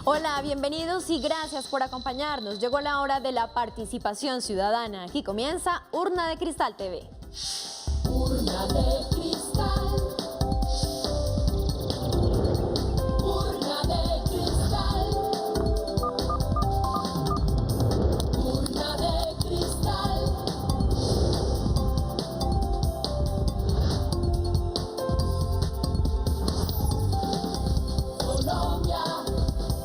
Hola, bienvenidos y gracias por acompañarnos. Llegó la hora de la participación ciudadana. Aquí comienza Urna de Cristal TV. Urna de cristal. Urna de cristal. Urna de cristal. Colombia,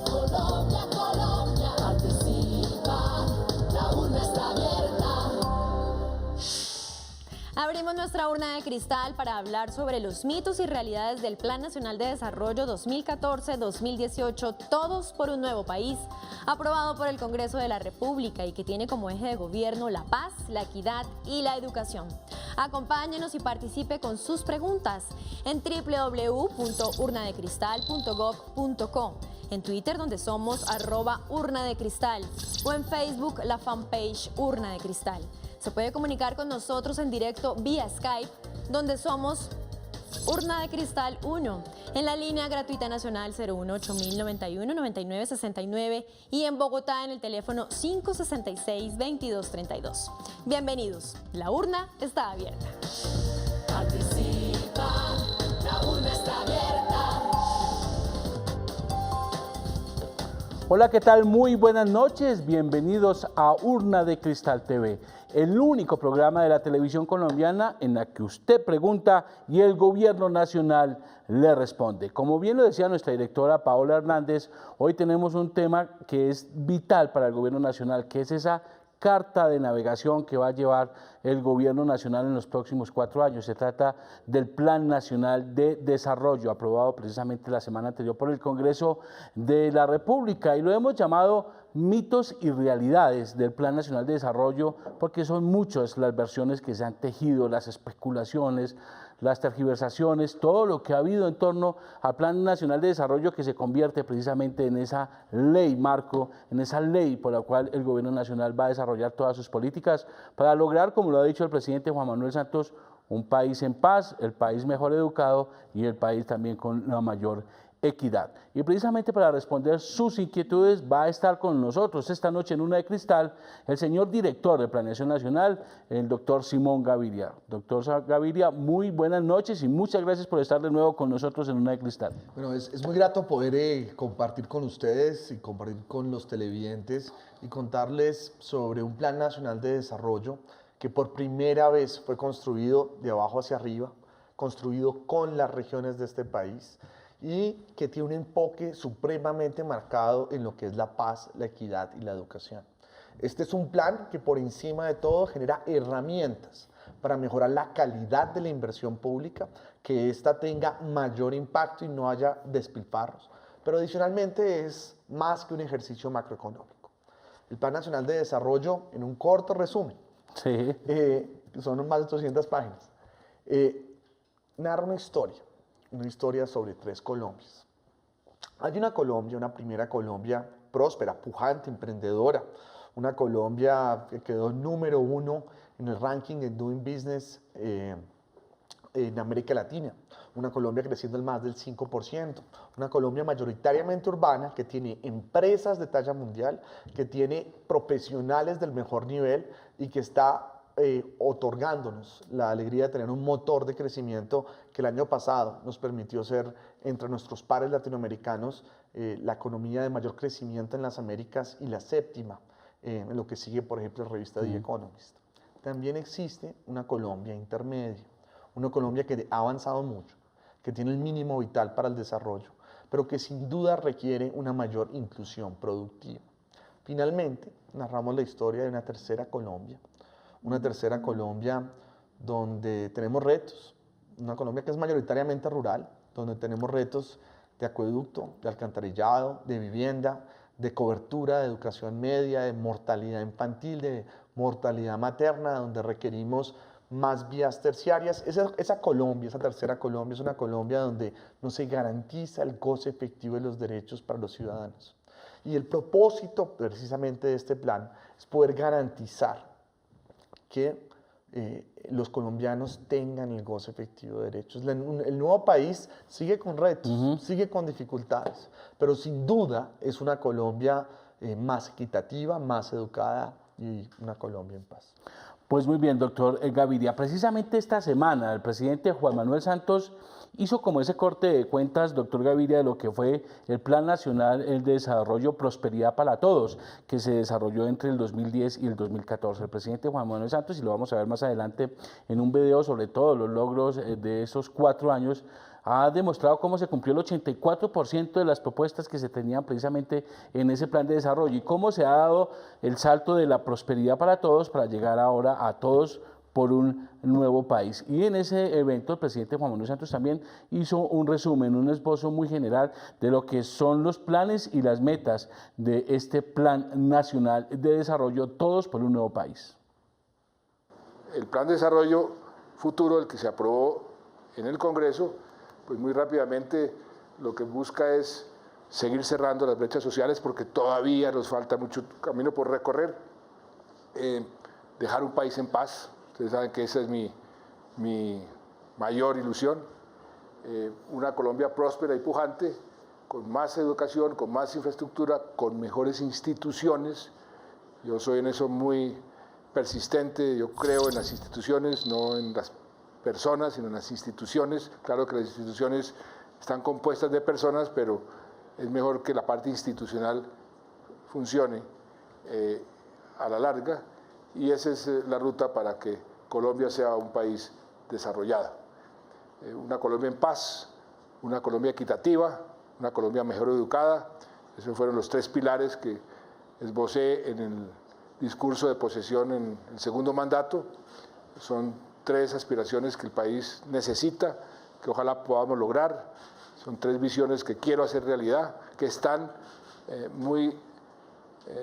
Colombia, Colombia, participa. La urna está abierta. Abrimos nuestra urna de cristal para hablar sobre los mitos y realidades del Plan Nacional de Desarrollo 2014-2018, Todos por un Nuevo País, aprobado por el Congreso de la República y que tiene como eje de gobierno la paz, la equidad y la educación. Acompáñenos y participe con sus preguntas en www.urnadecristal.gov.co, en Twitter donde somos @urnadecristal o en Facebook la fanpage Urna de Cristal. Se puede comunicar con nosotros en directo vía Skype, donde somos Urna de Cristal 1, en la línea gratuita nacional 018-091-9969 y en Bogotá en el teléfono 566-2232. Bienvenidos, la urna está abierta. Participa, la urna está abierta. Hola, ¿qué tal? Muy buenas noches. Bienvenidos a Urna de Cristal TV, el único programa de la televisión colombiana en la que usted pregunta y el gobierno nacional le responde. Como bien lo decía nuestra directora Paola Hernández, hoy tenemos un tema que es vital para el gobierno nacional, que es esa carta de navegación que va a llevar el gobierno nacional en los próximos 4 años. Se trata del Plan Nacional de Desarrollo, aprobado precisamente la semana anterior por el Congreso de la República, y lo hemos llamado mitos y realidades del Plan Nacional de Desarrollo porque son muchas las versiones que se han tejido, las especulaciones, las tergiversaciones, todo lo que ha habido en torno al Plan Nacional de Desarrollo, que se convierte precisamente en esa ley marco, en esa ley por la cual el gobierno nacional va a desarrollar todas sus políticas para lograr, como lo ha dicho el presidente Juan Manuel Santos, un país en paz, el país mejor educado y el país también con la mayor equidad. Y precisamente para responder sus inquietudes va a estar con nosotros esta noche en Urna de Cristal el señor director de Planeación Nacional, el doctor Simón Gaviria. Doctor Gaviria, muy buenas noches y muchas gracias por estar de nuevo con nosotros en Urna de Cristal. Bueno, es muy grato poder compartir con ustedes y compartir con los televidentes y contarles sobre un Plan Nacional de Desarrollo que por primera vez fue construido de abajo hacia arriba, construido con las regiones de este país y que tiene un enfoque supremamente marcado en lo que es la paz, la equidad y la educación. Este es un plan que por encima de todo genera herramientas para mejorar la calidad de la inversión pública, que ésta tenga mayor impacto y no haya despilfarros, pero adicionalmente es más que un ejercicio macroeconómico. El Plan Nacional de Desarrollo, en un corto resumen, Sí. son más de 200 páginas, narra una historia sobre 3 Colombias. Hay una Colombia, una primera Colombia próspera, pujante, emprendedora, una Colombia que quedó número 1 en el ranking de Doing Business en América Latina, una Colombia creciendo en más del 5%, una Colombia mayoritariamente urbana que tiene empresas de talla mundial, que tiene profesionales del mejor nivel y que está otorgándonos la alegría de tener un motor de crecimiento que el año pasado nos permitió ser, entre nuestros pares latinoamericanos, la economía de mayor crecimiento en las Américas y la séptima en lo que sigue, por ejemplo, la revista The Economist. También existe una Colombia intermedia, una Colombia que ha avanzado mucho, que tiene el mínimo vital para el desarrollo, pero que sin duda requiere una mayor inclusión productiva. Finalmente, narramos la historia de una tercera Colombia donde tenemos retos, una Colombia que es mayoritariamente rural, donde tenemos retos de acueducto, de alcantarillado, de vivienda, de cobertura, de educación media, de mortalidad infantil, de mortalidad materna, donde requerimos más vías terciarias. Esa Colombia, esa tercera Colombia, es una Colombia donde no se garantiza el goce efectivo de los derechos para los ciudadanos. Y el propósito precisamente de este plan es poder garantizar que los colombianos tengan el goce efectivo de derechos. El nuevo país sigue con retos, sigue con dificultades, pero sin duda es una Colombia más equitativa, más educada y una Colombia en paz. Pues muy bien, doctor Gaviria. Precisamente esta semana el presidente Juan Manuel Santos hizo como ese corte de cuentas, doctor Gaviria, de lo que fue el Plan Nacional de Desarrollo Prosperidad para Todos, que se desarrolló entre el 2010 y el 2014. El presidente Juan Manuel Santos, y lo vamos a ver más adelante en un video sobre todos los logros de esos 4 años, ha demostrado cómo se cumplió el 84% de las propuestas que se tenían precisamente en ese plan de desarrollo y cómo se ha dado el salto de la prosperidad para todos para llegar ahora a todos por un nuevo país. Y en ese evento el presidente Juan Manuel Santos también hizo un resumen, un esbozo muy general de lo que son los planes y las metas de este Plan Nacional de Desarrollo, todos por un nuevo país. El Plan de Desarrollo Futuro, el que se aprobó en el Congreso, pues muy rápidamente lo que busca es seguir cerrando las brechas sociales porque todavía nos falta mucho camino por recorrer, dejar un país en paz. Ustedes saben que esa es mi mayor ilusión, una Colombia próspera y pujante, con más educación, con más infraestructura, con mejores instituciones. Yo soy en eso muy persistente, yo creo en las instituciones, no en las personas, sino en las instituciones. Claro que las instituciones están compuestas de personas, pero es mejor que la parte institucional funcione a la larga, y esa es la ruta para que Colombia sea un país desarrollado. Una Colombia en paz, una Colombia equitativa, una Colombia mejor educada. Esos fueron los 3 pilares que esbocé en el discurso de posesión en el segundo mandato. Son 3 aspiraciones que el país necesita, que ojalá podamos lograr. Son 3 visiones que quiero hacer realidad, que están muy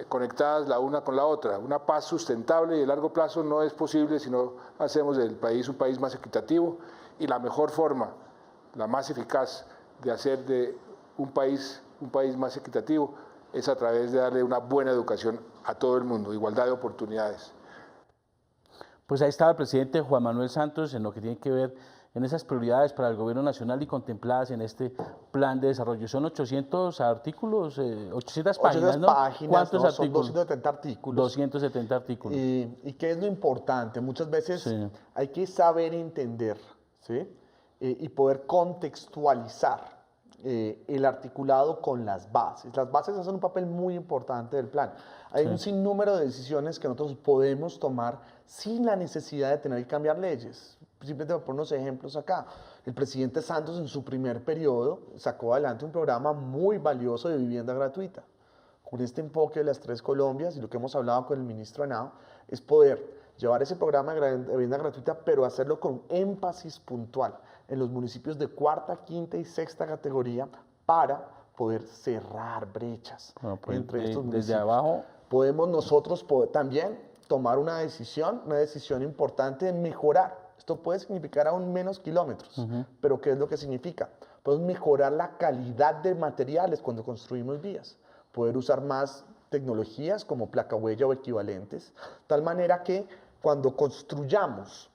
conectadas la una con la otra. Una paz sustentable y de largo plazo no es posible si no hacemos del país un país más equitativo, y la mejor forma, la más eficaz de hacer de un país más equitativo es a través de darle una buena educación a todo el mundo, igualdad de oportunidades. Pues ahí estaba el presidente Juan Manuel Santos en lo que tiene que ver en esas prioridades para el gobierno nacional y contempladas en este plan de desarrollo. Son 800 artículos, 800 páginas, ¿no? ¿Cuántos artículos? Son 270 artículos. 270 artículos. ¿Y qué es lo importante? Muchas veces Sí. hay que saber entender, ¿sí? Y poder contextualizar el articulado con las bases. Las bases hacen un papel muy importante del plan. Hay un sinnúmero de decisiones que nosotros podemos tomar sin la necesidad de tener que cambiar leyes. Simplemente voy a poner unos ejemplos acá. El presidente Santos en su primer periodo sacó adelante un programa muy valioso de vivienda gratuita. Con este enfoque de las 3 Colombias y lo que hemos hablado con el ministro Henao, es poder llevar ese programa de vivienda gratuita, pero hacerlo con énfasis puntual en los municipios de 4ª, 5ª y 6ª categoría para poder cerrar brechas Pues, entre estos municipios. desde abajo. Podemos nosotros también tomar una decisión importante de mejorar. Esto puede significar aún menos kilómetros, pero ¿qué es lo que significa? Podemos mejorar la calidad de materiales cuando construimos vías, poder usar más tecnologías como placa huella o equivalentes, tal manera que cuando construyamos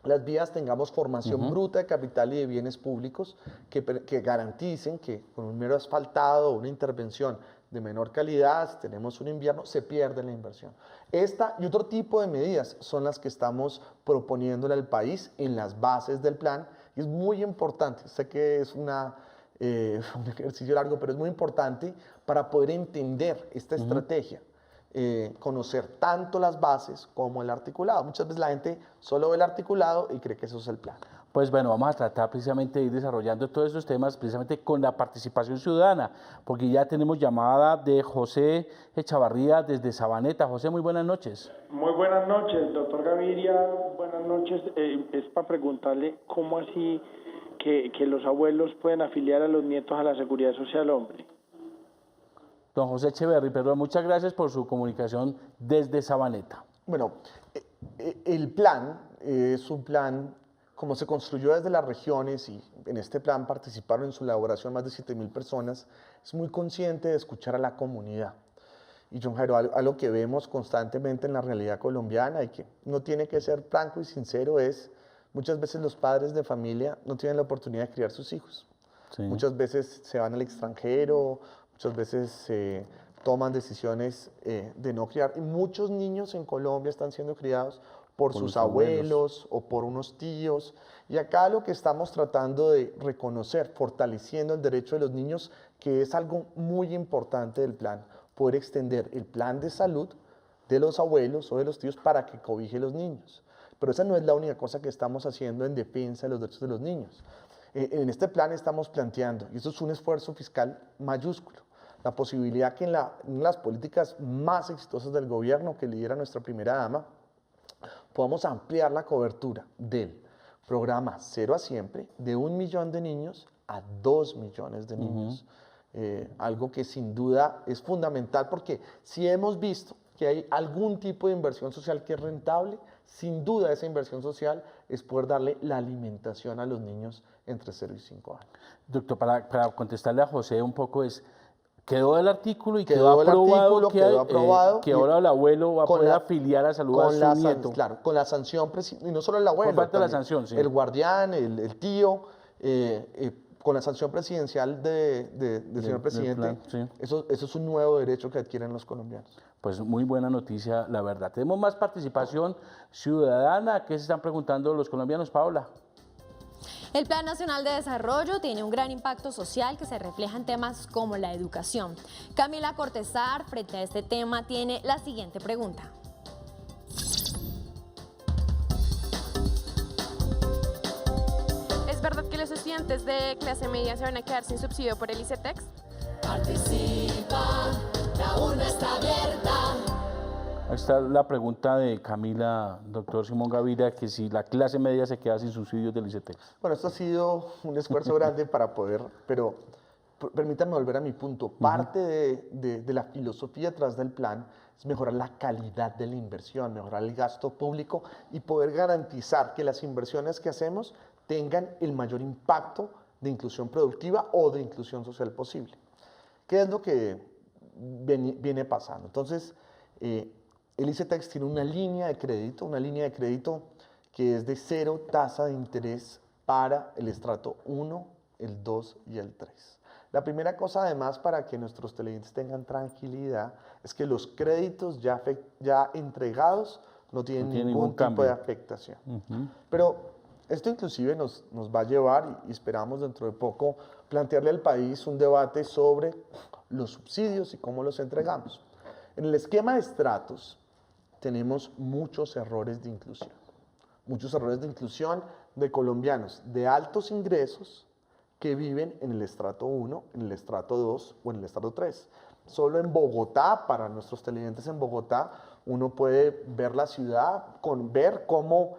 las vías tengamos formación bruta de capital y de bienes públicos que garanticen que con un mero asfaltado o una intervención de menor calidad, si tenemos un invierno, se pierde la inversión. Esta y otro tipo de medidas son las que estamos proponiéndole al país en las bases del plan, y es muy importante, sé que es un ejercicio largo, pero es muy importante para poder entender esta estrategia. Conocer tanto las bases como el articulado. Muchas veces la gente solo ve el articulado y cree que eso es el plan. Pues bueno, vamos a tratar precisamente de ir desarrollando todos estos temas precisamente con la participación ciudadana, porque ya tenemos llamada de José Echavarría desde Sabaneta. José, muy buenas noches. Muy buenas noches, doctor Gaviria. Buenas noches. Es para preguntarle cómo así que los abuelos pueden afiliar a los nietos a la Seguridad Social, hombre. Don José Echeverry, perdón, muchas gracias por su comunicación desde Sabaneta. Bueno, el plan es un plan, como se construyó desde las regiones, y en este plan participaron en su elaboración más de 7.000 personas, es muy consciente de escuchar a la comunidad. Y John Jairo, algo que vemos constantemente en la realidad colombiana y que no tiene que ser franco y sincero es, muchas veces los padres de familia no tienen la oportunidad de criar sus hijos. Sí. Muchas veces se van al extranjero, muchas veces toman decisiones de no criar. Y muchos niños en Colombia están siendo criados por sus los abuelos o por unos tíos. Y acá lo que estamos tratando de reconocer, fortaleciendo el derecho de los niños, que es algo muy importante del plan, poder extender el plan de salud de los abuelos o de los tíos para que cobije a los niños. Pero esa no es la única cosa que estamos haciendo en defensa de los derechos de los niños. En este plan estamos planteando, y esto es un esfuerzo fiscal mayúsculo, la posibilidad que en las políticas más exitosas del gobierno que lidera nuestra primera dama, podamos ampliar la cobertura del programa Cero a Siempre de 1 millón de niños a 2 millones de niños. Algo que sin duda es fundamental porque si hemos visto que hay algún tipo de inversión social que es rentable, sin duda esa inversión social es poder darle la alimentación a los niños entre 0 y 5 años. Doctor, para contestarle a José un poco es, quedó el artículo y Quedó el artículo, quedó aprobado, que ahora el abuelo va a poder la- afiliar a salud a su nieto. Claro, con la sanción, y no solo el abuelo, Por parte de la también sanción, sí. el guardián, el tío, con la sanción presidencial del señor presidente, plan, sí. eso es un nuevo derecho que adquieren los colombianos. Pues muy buena noticia, la verdad. Tenemos más participación ciudadana. ¿Qué se están preguntando los colombianos, Paola? El Plan Nacional de Desarrollo tiene un gran impacto social que se refleja en temas como la educación. Camila Cortázar, frente a este tema, tiene la siguiente pregunta. ¿Es verdad que los estudiantes de clase media se van a quedar sin subsidio por el ICETEX? Participa, la urna está abierta. Ahí está la pregunta de Camila, doctor Simón Gaviria, que si la clase media se queda sin subsidios del ICETEX. Bueno, esto ha sido un esfuerzo grande para poder, pero permítanme volver a mi punto. Parte de la filosofía detrás del plan es mejorar la calidad de la inversión, mejorar el gasto público y poder garantizar que las inversiones que hacemos tengan el mayor impacto de inclusión productiva o de inclusión social posible. ¿Qué es lo que viene pasando? Entonces, el ICETEX tiene una línea de crédito que es de 0 tasa de interés para el estrato 1, el 2 y el 3. La primera cosa, además, para que nuestros televidentes tengan tranquilidad, es que los créditos ya entregados no tienen ningún tipo cambio de afectación. Pero esto inclusive nos va a llevar, y esperamos dentro de poco, plantearle al país un debate sobre los subsidios y cómo los entregamos. En el esquema de estratos tenemos muchos errores de inclusión. Muchos errores de inclusión de colombianos de altos ingresos que viven en el estrato 1, en el estrato 2 o en el estrato 3. Solo en Bogotá, para nuestros televidentes en Bogotá, uno puede ver la ciudad, ver cómo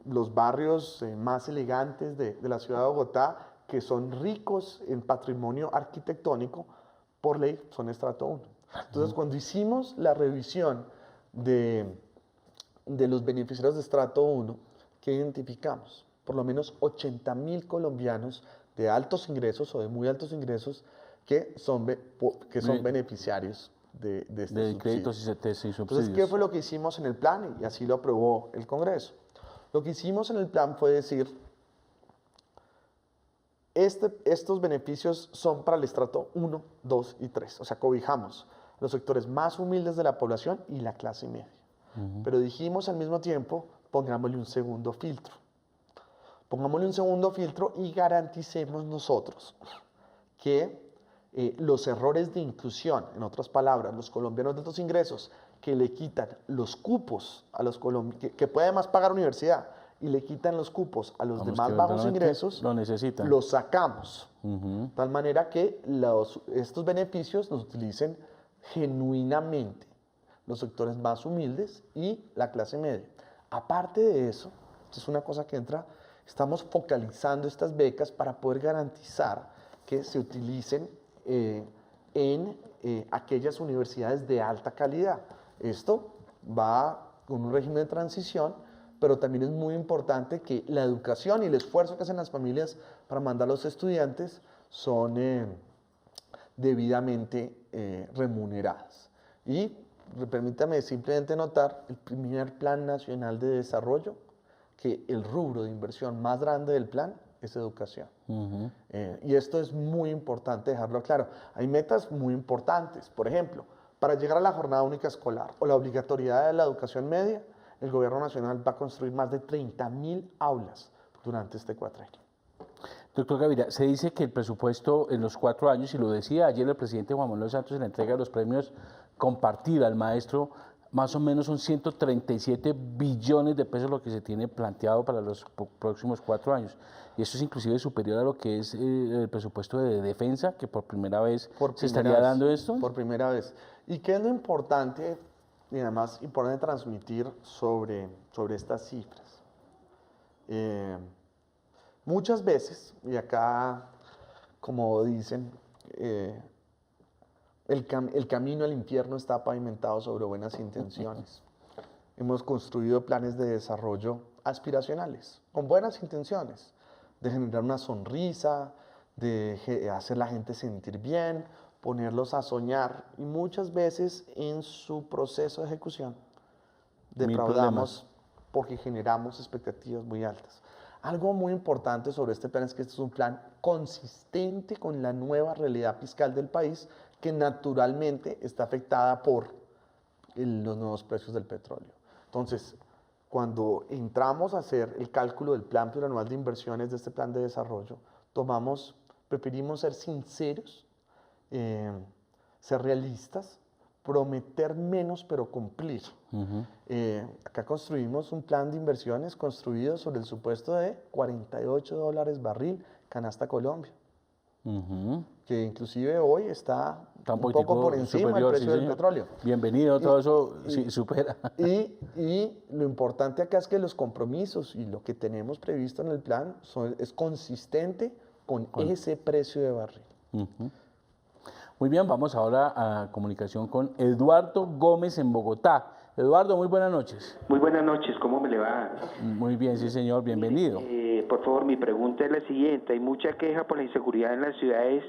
los barrios más elegantes de la ciudad de Bogotá, que son ricos en patrimonio arquitectónico, por ley son estrato 1. Entonces, cuando hicimos la revisión de los beneficiarios de estrato 1, ¿qué identificamos? Por lo menos 80.000 colombianos de altos ingresos o de muy altos ingresos que son beneficiarios de este De subsidio. créditos y subsidios. Entonces, ¿qué fue lo que hicimos en el plan? Y así lo aprobó el Congreso. Lo que hicimos en el plan fue decir, estos beneficios son para el estrato 1, 2 y 3. O sea, cobijamos los sectores más humildes de la población y la clase media. Pero dijimos al mismo tiempo, pongámosle un segundo filtro. Pongámosle un segundo filtro y garanticemos nosotros que los errores de inclusión, en otras palabras, los colombianos de altos ingresos que le quitan los cupos a los colombianos, que puede además pagar universidad, y le quitan los cupos a los demás bajos ingresos, lo necesitan. los sacamos. De tal manera que estos beneficios los utilicen genuinamente los sectores más humildes y la clase media. Aparte de eso, esto es una cosa que entra, estamos focalizando estas becas para poder garantizar que se utilicen en aquellas universidades de alta calidad. Esto va con un régimen de transición, pero también es muy importante que la educación y el esfuerzo que hacen las familias para mandar a los estudiantes son debidamente remuneradas. Y permítame simplemente notar el primer Plan Nacional de Desarrollo, que el rubro de inversión más grande del plan es educación. Y esto es muy importante dejarlo claro. Hay metas muy importantes. Por ejemplo, para llegar a la jornada única escolar o la obligatoriedad de la educación media, el gobierno nacional va a construir más de 30.000 aulas durante este cuatrenio. Doctor Gaviria, se dice que el presupuesto en los 4 años, y lo decía ayer el presidente Juan Manuel Santos en la entrega de los premios Compartir al Maestro, más o menos son 137 billones de pesos lo que se tiene planteado para los próximos 4 años. Y eso es inclusive superior a lo que es el presupuesto de defensa, que por primera vez se estaría dando esto. Por primera vez. ¿Y qué es lo importante, y además importante transmitir sobre estas cifras? Muchas veces, y acá, como dicen, el camino al infierno está pavimentado sobre buenas intenciones. Hemos construido planes de desarrollo aspiracionales, con buenas intenciones, de generar una sonrisa, de hacer la gente sentir bien, ponerlos a soñar, y muchas veces en su proceso de ejecución defraudamos porque generamos expectativas muy altas. Algo muy importante sobre este plan es que este es un plan consistente con la nueva realidad fiscal del país, que naturalmente está afectada por los nuevos precios del petróleo. Entonces, cuando entramos a hacer el cálculo del plan plurianual de inversiones de este plan de desarrollo, preferimos ser sinceros, ser realistas, prometer menos pero cumplir. Acá construimos un plan de inversiones construido sobre el supuesto de $48 barril canasta Colombia, que inclusive hoy está un poco por encima del precio del petróleo. Bienvenido, todo eso sí, supera. Y lo importante acá es que los compromisos y lo que tenemos previsto en el plan es consistente con ese precio de barril. Muy bien, vamos ahora a comunicación con Eduardo Gómez en Bogotá. Eduardo, muy buenas noches. Muy buenas noches, ¿cómo me le va? Muy bien, sí señor, bienvenido. Por favor, mi pregunta es la siguiente. Hay mucha queja por la inseguridad en las ciudades.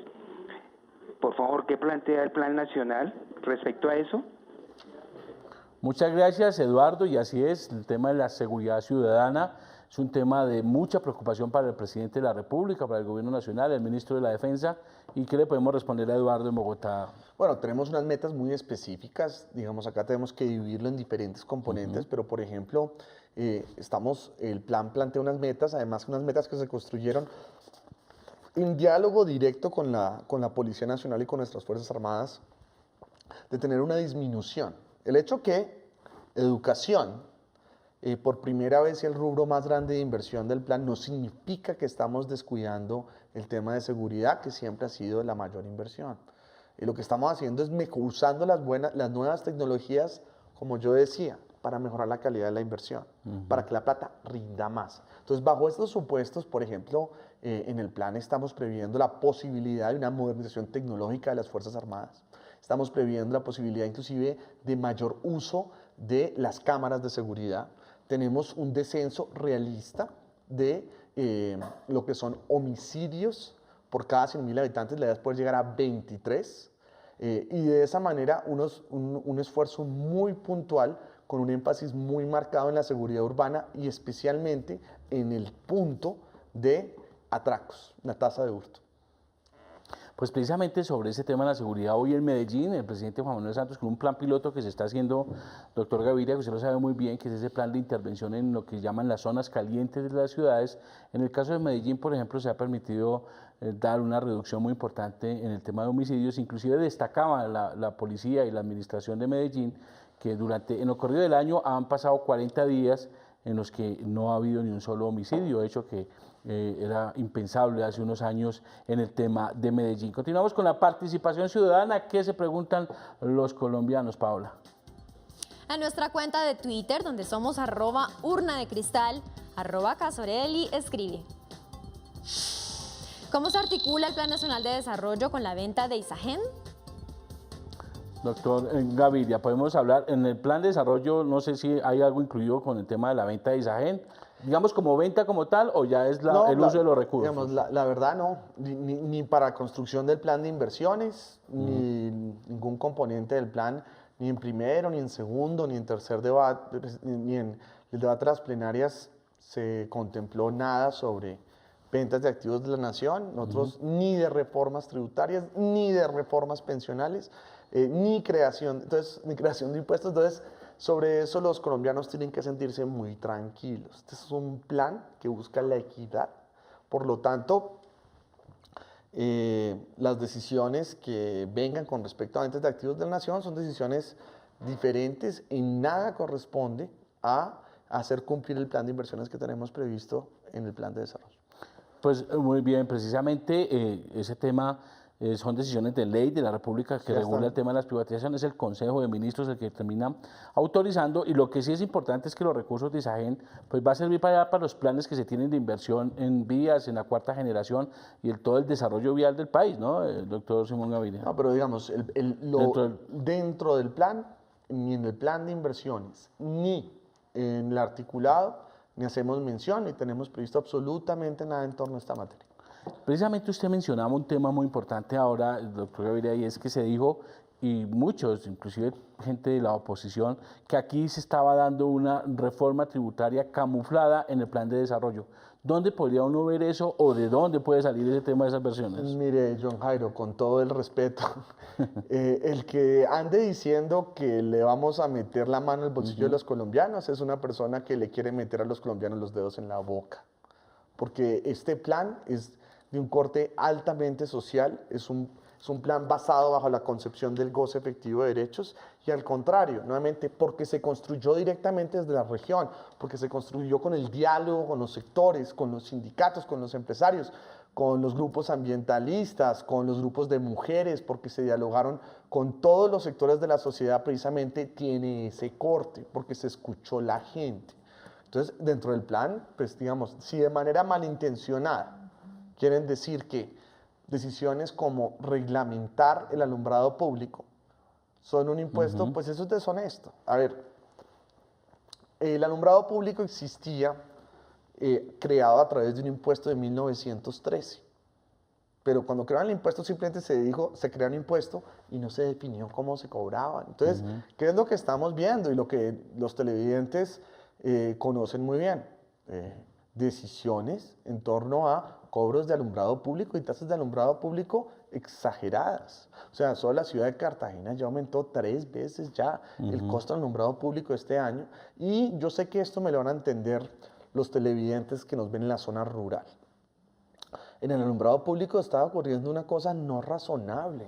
Por favor, ¿qué plantea el Plan Nacional respecto a eso? Muchas gracias, Eduardo, y así es, el tema de la seguridad ciudadana es un tema de mucha preocupación para el presidente de la República, para el Gobierno Nacional, el ministro de la Defensa. ¿Y qué le podemos responder a Eduardo en Bogotá? Bueno, tenemos unas metas muy específicas, digamos, acá tenemos que dividirlo en diferentes componentes, pero por ejemplo, el plan plantea unas metas, además unas metas que se construyeron en diálogo directo con la Policía Nacional y con nuestras Fuerzas Armadas, de tener una disminución. El hecho que educación, por primera vez el rubro más grande de inversión del plan, no significa que estamos descuidando el tema de seguridad, que siempre ha sido la mayor inversión. Lo que estamos haciendo es usando las nuevas tecnologías, como yo decía, para mejorar la calidad de la inversión, para que la plata rinda más. Entonces, bajo estos supuestos, por ejemplo, en el plan estamos previendo la posibilidad de una modernización tecnológica de las Fuerzas Armadas. Estamos previendo la posibilidad inclusive de mayor uso de las cámaras de seguridad. Tenemos un descenso realista de lo que son homicidios por cada 100.000 habitantes, la idea es poder llegar a 23, y de esa manera un esfuerzo muy puntual con un énfasis muy marcado en la seguridad urbana y especialmente en el punto de atracos, la tasa de hurto. Pues precisamente sobre ese tema de la seguridad, hoy en Medellín, el presidente Juan Manuel Santos, con un plan piloto que se está haciendo, doctor Gaviria, que usted lo sabe muy bien, que es ese plan de intervención en lo que llaman las zonas calientes de las ciudades. En el caso de Medellín, por ejemplo, se ha permitido dar una reducción muy importante en el tema de homicidios. Inclusive destacaba la policía y la administración de Medellín que en lo corrido del año han pasado 40 días en los que no ha habido ni un solo homicidio, hecho que era impensable hace unos años en el tema de Medellín. Continuamos con la participación ciudadana. ¿Qué se preguntan los colombianos, Paola? A nuestra cuenta de Twitter, donde somos @urnadecristal, @Casorelli, escribe: ¿cómo se articula el Plan Nacional de Desarrollo con la venta de Isagen? Doctor Gaviria, podemos hablar, en el plan de desarrollo, no sé si hay algo incluido con el tema de la venta de Isagen, digamos como venta como tal, o ya es el uso de los recursos. Digamos, la verdad no, ni para construcción del plan de inversiones, ni ningún componente del plan Ni en primero, ni en segundo, ni en tercer debate, ni en el debate de las plenarias se contempló nada sobre ventas de activos de la nación. Nosotros ni de reformas tributarias, ni de reformas pensionales, ni creación de impuestos. Entonces, sobre eso los colombianos tienen que sentirse muy tranquilos. Este es un plan que busca la equidad. Por lo tanto, las decisiones que vengan con respecto a ventas de activos de la nación son decisiones diferentes. En nada corresponde a hacer cumplir el plan de inversiones que tenemos previsto en el plan de desarrollo. Pues muy bien, precisamente ese tema son decisiones de ley de la República que regula el tema de las privatizaciones, es el Consejo de Ministros el que termina autorizando, y lo que sí es importante es que los recursos de ISAGEN pues va a servir para los planes que se tienen de inversión en vías, en la cuarta generación y todo el desarrollo vial del país, ¿no, doctor Simón Gaviria? No, pero digamos, dentro del plan, ni en el plan de inversiones, ni en el articulado, ni hacemos mención, ni tenemos previsto absolutamente nada en torno a esta materia. Precisamente usted mencionaba un tema muy importante ahora, doctor Gaviria, y es que se dijo, y muchos, inclusive gente de la oposición, que aquí se estaba dando una reforma tributaria camuflada en el plan de desarrollo. ¿Dónde podría uno ver eso o de dónde puede salir ese tema de esas versiones? Mire, John Jairo, con todo el respeto, el que ande diciendo que le vamos a meter la mano en el bolsillo de los colombianos es una persona que le quiere meter a los colombianos los dedos en la boca. Porque este plan es de un corte altamente social, es un plan basado bajo la concepción del goce efectivo de derechos y al contrario, nuevamente porque se construyó directamente desde la región, porque se construyó con el diálogo con los sectores, con los sindicatos, con los empresarios, con los grupos ambientalistas, con los grupos de mujeres, porque se dialogaron con todos los sectores de la sociedad, precisamente tiene ese corte, porque se escuchó la gente. Entonces, dentro del plan, pues digamos, si de manera malintencionada quieren decir que decisiones como reglamentar el alumbrado público son un impuesto, pues eso es deshonesto. A ver, el alumbrado público existía creado a través de un impuesto de 1913. Pero cuando crearon el impuesto simplemente se dijo, se crea un impuesto y no se definió cómo se cobraban. Entonces, ¿qué es lo que estamos viendo y lo que los televidentes conocen muy bien? Decisiones en torno a cobros de alumbrado público y tasas de alumbrado público exageradas. O sea, solo la ciudad de Cartagena ya aumentó 3 veces ya el costo del alumbrado público este año. Y yo sé que esto me lo van a entender los televidentes que nos ven en la zona rural. En el alumbrado público estaba ocurriendo una cosa no razonable,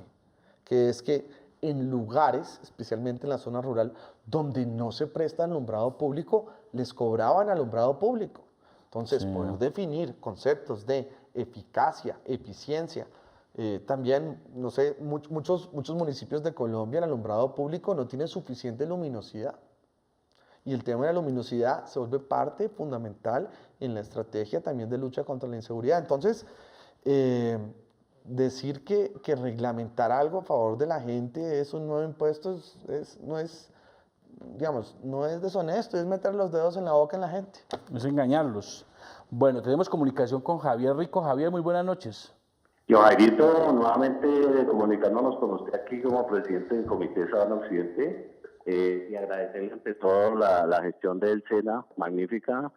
que es que en lugares, especialmente en la zona rural, donde no se presta alumbrado público, les cobraban alumbrado público. Entonces, poder definir conceptos de eficacia, eficiencia. También, no sé, muchos municipios de Colombia, el alumbrado público no tiene suficiente luminosidad. Y el tema de la luminosidad se vuelve parte fundamental en la estrategia también de lucha contra la inseguridad. Entonces, decir que reglamentar algo a favor de la gente es un nuevo impuesto no es deshonesto, es meter los dedos en la boca en la gente. Es engañarlos. Bueno, tenemos comunicación con Javier Rico. Javier, muy buenas noches. Yo, Jairito, nuevamente comunicándonos con usted aquí como presidente del Comité Sabana Occidente y agradecerle ante todo la gestión del SENA, magnífica.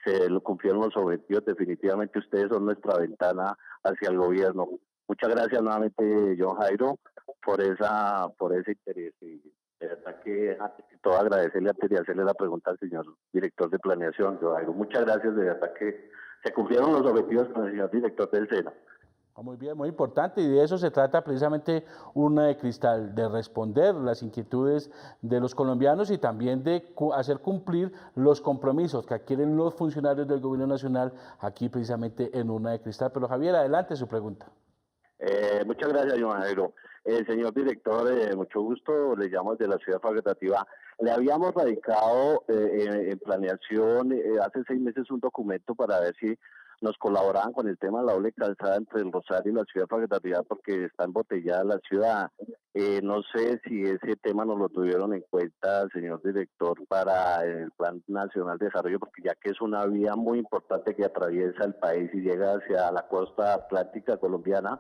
Se lo cumplieron los objetivos, definitivamente ustedes son nuestra ventana hacia el gobierno. Muchas gracias nuevamente, John Jairo, por ese interés. Y de verdad que antes que todo agradecerle antes de hacerle la pregunta al señor director de planeación, John Jairo. Muchas gracias, de verdad que se cumplieron los objetivos con el señor director del SENA. Muy bien, muy importante, y de eso se trata precisamente Urna de Cristal, de responder las inquietudes de los colombianos y también de hacer cumplir los compromisos que adquieren los funcionarios del gobierno nacional aquí precisamente en Urna de Cristal. Pero Javier, adelante su pregunta. Muchas gracias, Joan Jairo. Señor director, mucho gusto, le llamo desde la ciudad facultativa. Le habíamos radicado en planeación hace 6 meses un documento para ver si nos colaboraban con el tema de la doble calzada entre el Rosario y la ciudad facultativa porque está embotellada la ciudad. No sé si ese tema nos lo tuvieron en cuenta, señor director, para el Plan Nacional de Desarrollo, porque ya que es una vía muy importante que atraviesa el país y llega hacia la costa atlántica colombiana.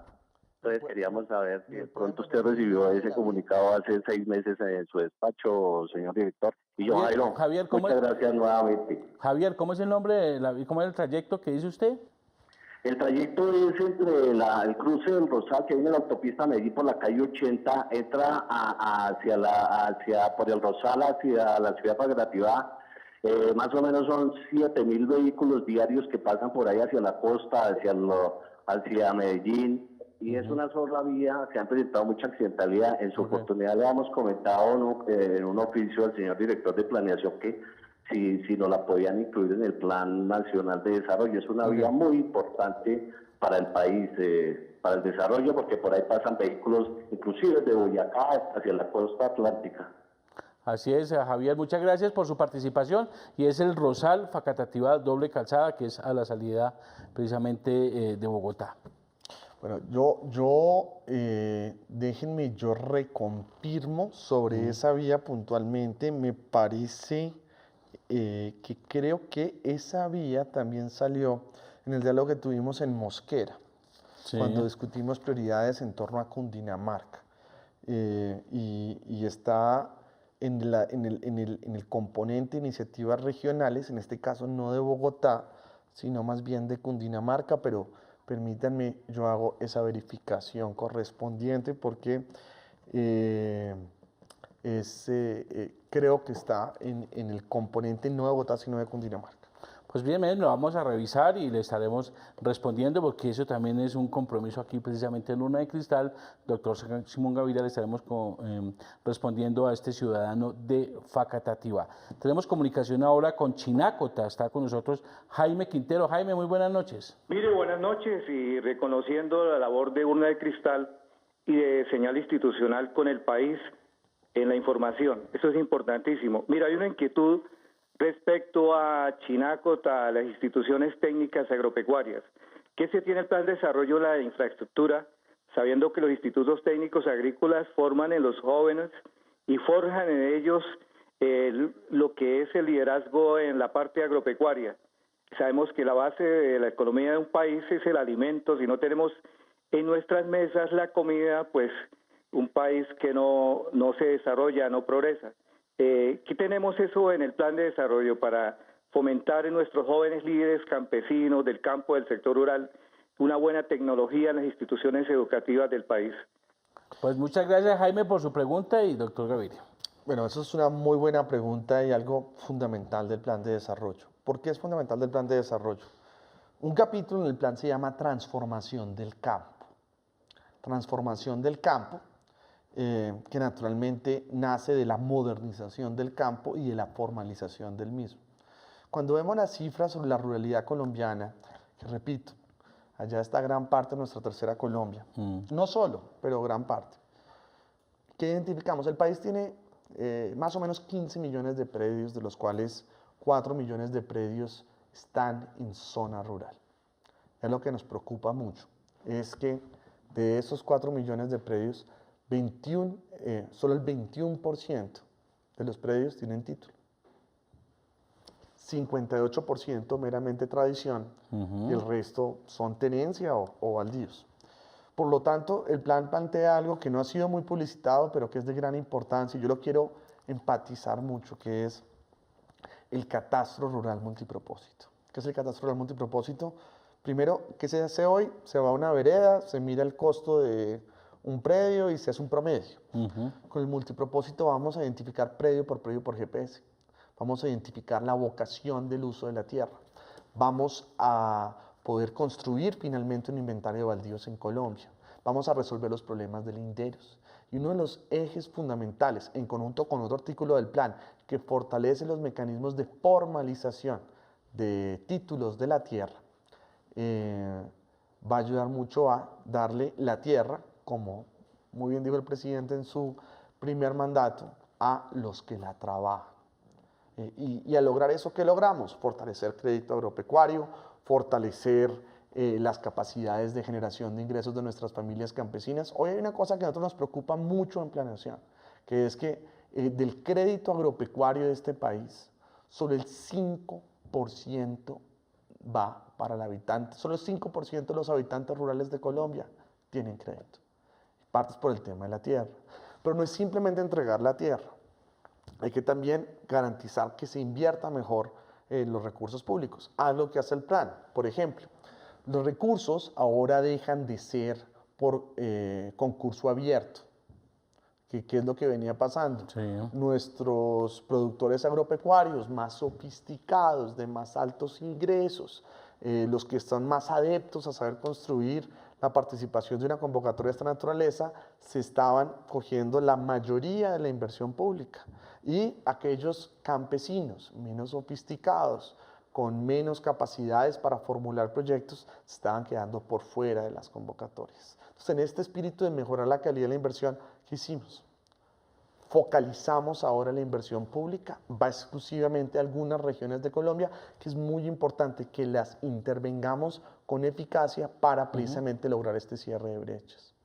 Entonces queríamos saber si de pronto usted recibió ese comunicado hace 6 meses en su despacho, señor director. Y yo, Jairo, Javier, muchas gracias nuevamente. Javier, ¿cómo es el nombre, cómo es el trayecto que dice usted? El trayecto es entre el cruce del Rosal, que viene en la autopista Medellín por la calle 80, entra hacia por el Rosal hacia la ciudad federativa. Más o menos son 7.000 vehículos diarios que pasan por ahí hacia la costa, hacia Medellín. Y es una sola vía, se han presentado mucha accidentalidad. En su oportunidad le hemos comentado en un oficio al señor director de planeación que si no la podían incluir en el Plan Nacional de Desarrollo. Es una vía muy importante para el país, para el desarrollo, porque por ahí pasan vehículos, inclusive de Boyacá hacia la costa atlántica. Así es, Javier, muchas gracias por su participación. Y es el Rosal Facatativá doble calzada, que es a la salida precisamente de Bogotá. Bueno, déjenme, yo reconfirmo sobre esa vía puntualmente. Me parece que creo que esa vía también salió en el diálogo que tuvimos en Mosquera, cuando discutimos prioridades en torno a Cundinamarca. Y está en el componente de iniciativas regionales, en este caso no de Bogotá, sino más bien de Cundinamarca, pero permítanme, yo hago esa verificación correspondiente porque creo que está en el componente no de Bogotá, sino de Cundinamarca. Pues bien, lo vamos a revisar y le estaremos respondiendo, porque eso también es un compromiso aquí precisamente en Urna de Cristal. Doctor Simón Gaviria, le estaremos respondiendo a este ciudadano de Facatativá. Tenemos comunicación ahora con Chinácota, está con nosotros Jaime Quintero. Jaime, muy buenas noches. Mire, buenas noches, y reconociendo la labor de Urna de Cristal y de señal institucional con el país en la información. Eso es importantísimo. Mira, hay una inquietud respecto a Chinácota, a las instituciones técnicas agropecuarias. ¿Qué se tiene el plan de desarrollo de la infraestructura, sabiendo que los institutos técnicos agrícolas forman en los jóvenes y forjan en ellos lo que es el liderazgo en la parte agropecuaria? Sabemos que la base de la economía de un país es el alimento. Si no tenemos en nuestras mesas la comida, pues un país que no se desarrolla, no progresa. ¿Qué tenemos eso en el plan de desarrollo para fomentar en nuestros jóvenes líderes campesinos del campo, del sector rural, una buena tecnología en las instituciones educativas del país? Pues muchas gracias, Jaime, por su pregunta, y doctor Gaviria. Bueno, eso es una muy buena pregunta y algo fundamental del plan de desarrollo. ¿Por qué es fundamental del plan de desarrollo? Un capítulo en el plan se llama Transformación del campo. Transformación del campo, que naturalmente nace de la modernización del campo y de la formalización del mismo. Cuando vemos las cifras sobre la ruralidad colombiana, que repito, allá está gran parte de nuestra tercera Colombia, no solo, pero gran parte. ¿Qué identificamos? El país tiene más o menos 15 millones de predios, de los cuales 4 millones de predios están en zona rural. Es lo que nos preocupa mucho, es que de esos 4 millones de predios, solo el 21% de los predios tienen título. 58% meramente tradición, y el resto son tenencia o baldíos. Por lo tanto, el plan plantea algo que no ha sido muy publicitado, pero que es de gran importancia, y yo lo quiero enfatizar mucho, que es el catastro rural multipropósito. ¿Qué es el catastro rural multipropósito? Primero, ¿qué se hace hoy? Se va a una vereda, se mira el costo de un predio y se hace un promedio. Con el multipropósito vamos a identificar predio por GPS. Vamos a identificar la vocación del uso de la tierra. Vamos a poder construir finalmente un inventario de baldíos en Colombia. Vamos a resolver los problemas de linderos. Y uno de los ejes fundamentales, en conjunto con otro artículo del plan, que fortalece los mecanismos de formalización de títulos de la tierra, va a ayudar mucho a darle la tierra, como muy bien dijo el presidente en su primer mandato, a los que la trabajan. Y al lograr eso, ¿qué logramos? Fortalecer crédito agropecuario, fortalecer las capacidades de generación de ingresos de nuestras familias campesinas. Hoy hay una cosa que a nosotros nos preocupa mucho en planeación, que es que del crédito agropecuario de este país, solo el 5% va para el habitante, solo el 5% de los habitantes rurales de Colombia tienen crédito. Partes por el tema de la tierra. Pero no es simplemente entregar la tierra. Hay que también garantizar que se invierta mejor los recursos públicos. Haz lo que hace el plan. Por ejemplo, los recursos ahora dejan de ser por concurso abierto. ¿Qué es lo que venía pasando? Sí. Nuestros productores agropecuarios más sofisticados, de más altos ingresos, los que están más adeptos a saber construir la participación de una convocatoria de esta naturaleza, se estaban cogiendo la mayoría de la inversión pública. Y aquellos campesinos menos sofisticados, con menos capacidades para formular proyectos, se estaban quedando por fuera de las convocatorias. Entonces, en este espíritu de mejorar la calidad de la inversión, ¿qué hicimos? Focalizamos ahora la inversión pública, va exclusivamente a algunas regiones de Colombia, que es muy importante que las intervengamos con eficacia para precisamente lograr este cierre de brechas.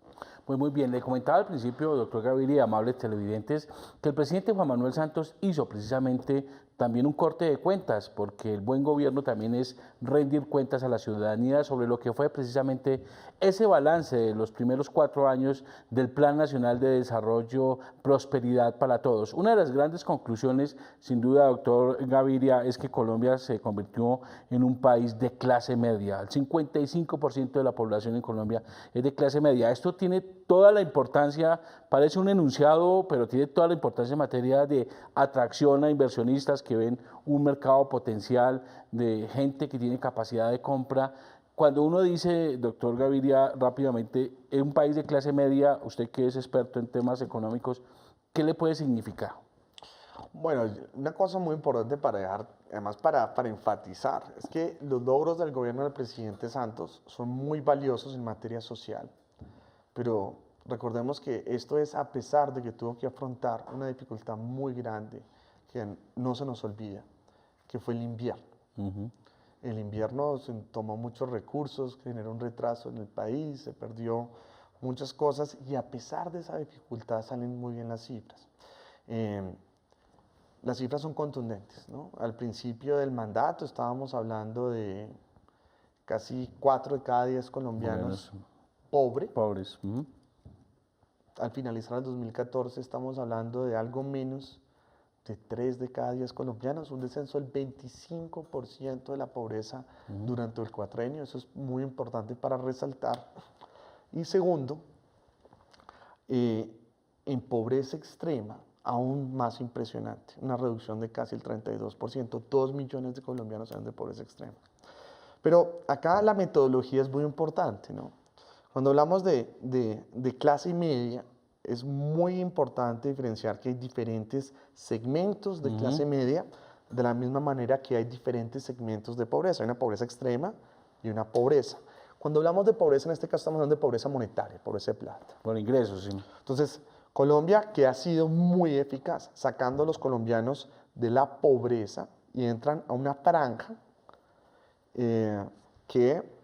Pues muy bien, le comentaba al principio, doctor Gaviria y amables televidentes, que el presidente Juan Manuel Santos hizo precisamente también un corte de cuentas, porque el buen gobierno también es rendir cuentas a la ciudadanía sobre lo que fue precisamente ese balance de los primeros 4 años del Plan Nacional de Desarrollo Prosperidad para Todos. Una de las grandes conclusiones, sin duda, doctor Gaviria, es que Colombia se convirtió en un país de clase media. El 55% de la población en Colombia es de clase media. Esto tiene toda la importancia, parece un enunciado, pero tiene toda la importancia en materia de atracción a inversionistas que ven un mercado potencial de gente que tiene capacidad de compra. Cuando uno dice, doctor Gaviria, rápidamente, en un país de clase media, usted que es experto en temas económicos, ¿qué le puede significar? Bueno, una cosa muy importante para dejar, además para enfatizar, es que los logros del gobierno del presidente Santos son muy valiosos en materia social, pero recordemos que esto es a pesar de que tuvo que afrontar una dificultad muy grande que no se nos olvida, que fue el invierno. El invierno se tomó muchos recursos, generó un retraso en el país, se perdió muchas cosas y a pesar de esa dificultad salen muy bien las cifras. Las cifras son contundentes, ¿no? Al principio del mandato estábamos hablando de casi 4 de cada 10 colombianos pobres. Al finalizar el 2014 estamos hablando de algo menos de 3 de cada 10 colombianos, un descenso del 25% de la pobreza durante el cuatrenio. Eso es muy importante para resaltar. Y segundo, en pobreza extrema, aún más impresionante, una reducción de casi el 32%, 2 millones de colombianos salen de pobreza extrema. Pero acá la metodología es muy importante, ¿no? Cuando hablamos de clase media, es muy importante diferenciar que hay diferentes segmentos de clase media, de la misma manera que hay diferentes segmentos de pobreza. Hay una pobreza extrema y una pobreza. Cuando hablamos de pobreza, en este caso estamos hablando de pobreza monetaria, pobreza de plata. Por ingresos, sí. Entonces, Colombia, que ha sido muy eficaz, sacando a los colombianos de la pobreza y entran a una franja que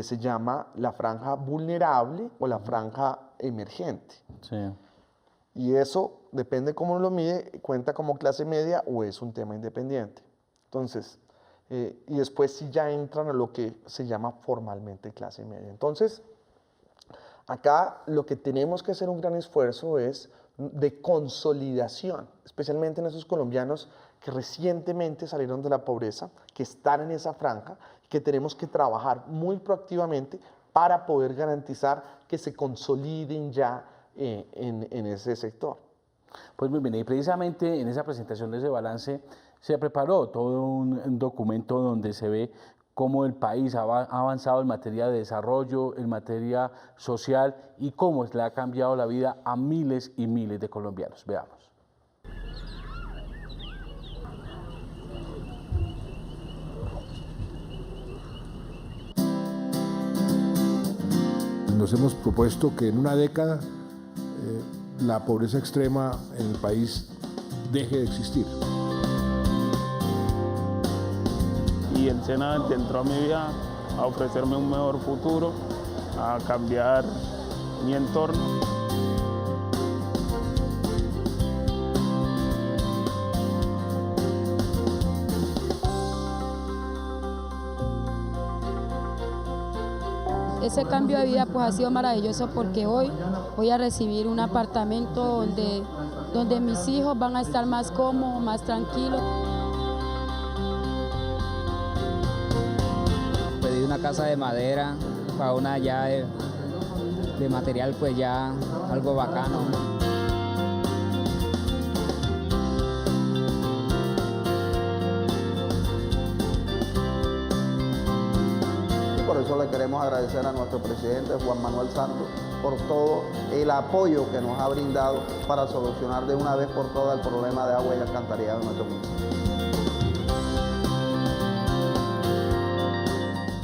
se llama la franja vulnerable o la franja emergente. Sí. Y eso, depende cómo uno lo mide, cuenta como clase media o es un tema independiente. Entonces, y después sí ya entran a lo que se llama formalmente clase media. Entonces, acá lo que tenemos que hacer un gran esfuerzo es de consolidación, especialmente en esos colombianos que recientemente salieron de la pobreza, que están en esa franja, que tenemos que trabajar muy proactivamente para poder garantizar que se consoliden ya en ese sector. Pues muy bien, y precisamente en esa presentación de ese balance se preparó todo un documento donde se ve cómo el país ha avanzado en materia de desarrollo, en materia social y cómo le ha cambiado la vida a miles y miles de colombianos. Veamos. Nos hemos propuesto que en una década la pobreza extrema en el país deje de existir. Y el SENA entró a mi vida a ofrecerme un mejor futuro, a cambiar mi entorno. ese cambio de vida pues ha sido maravilloso porque hoy voy a recibir un apartamento donde mis hijos van a estar más cómodos, más tranquilos. Pedí una casa de madera para una ya de material pues ya algo bacano. Por eso le queremos agradecer a nuestro presidente Juan Manuel Santos por todo el apoyo que nos ha brindado para solucionar de una vez por todas el problema de agua y alcantarillado en nuestro municipio.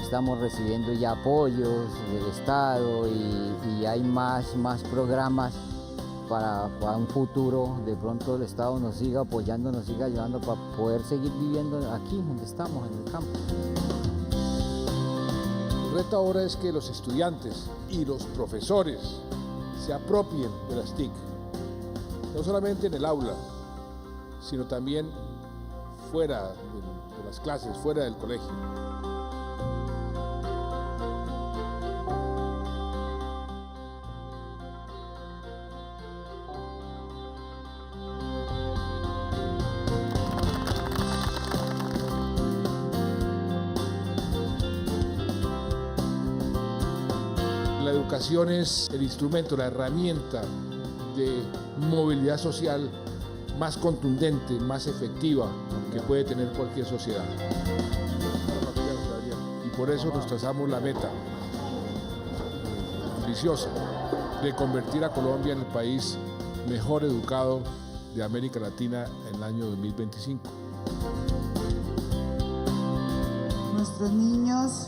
Estamos recibiendo ya apoyos del Estado y hay más programas para un futuro. De pronto el Estado nos siga apoyando, nos siga ayudando para poder seguir viviendo aquí donde estamos, en el campo. El reto ahora es que los estudiantes y los profesores se apropien de las TIC, no solamente en el aula, sino también fuera de las clases, fuera del colegio. La educación es el instrumento, la herramienta de movilidad social más contundente, más efectiva que puede tener cualquier sociedad. Y por eso nos trazamos la meta ambiciosa de convertir a Colombia en el país mejor educado de América Latina en el año 2025. Nuestros niños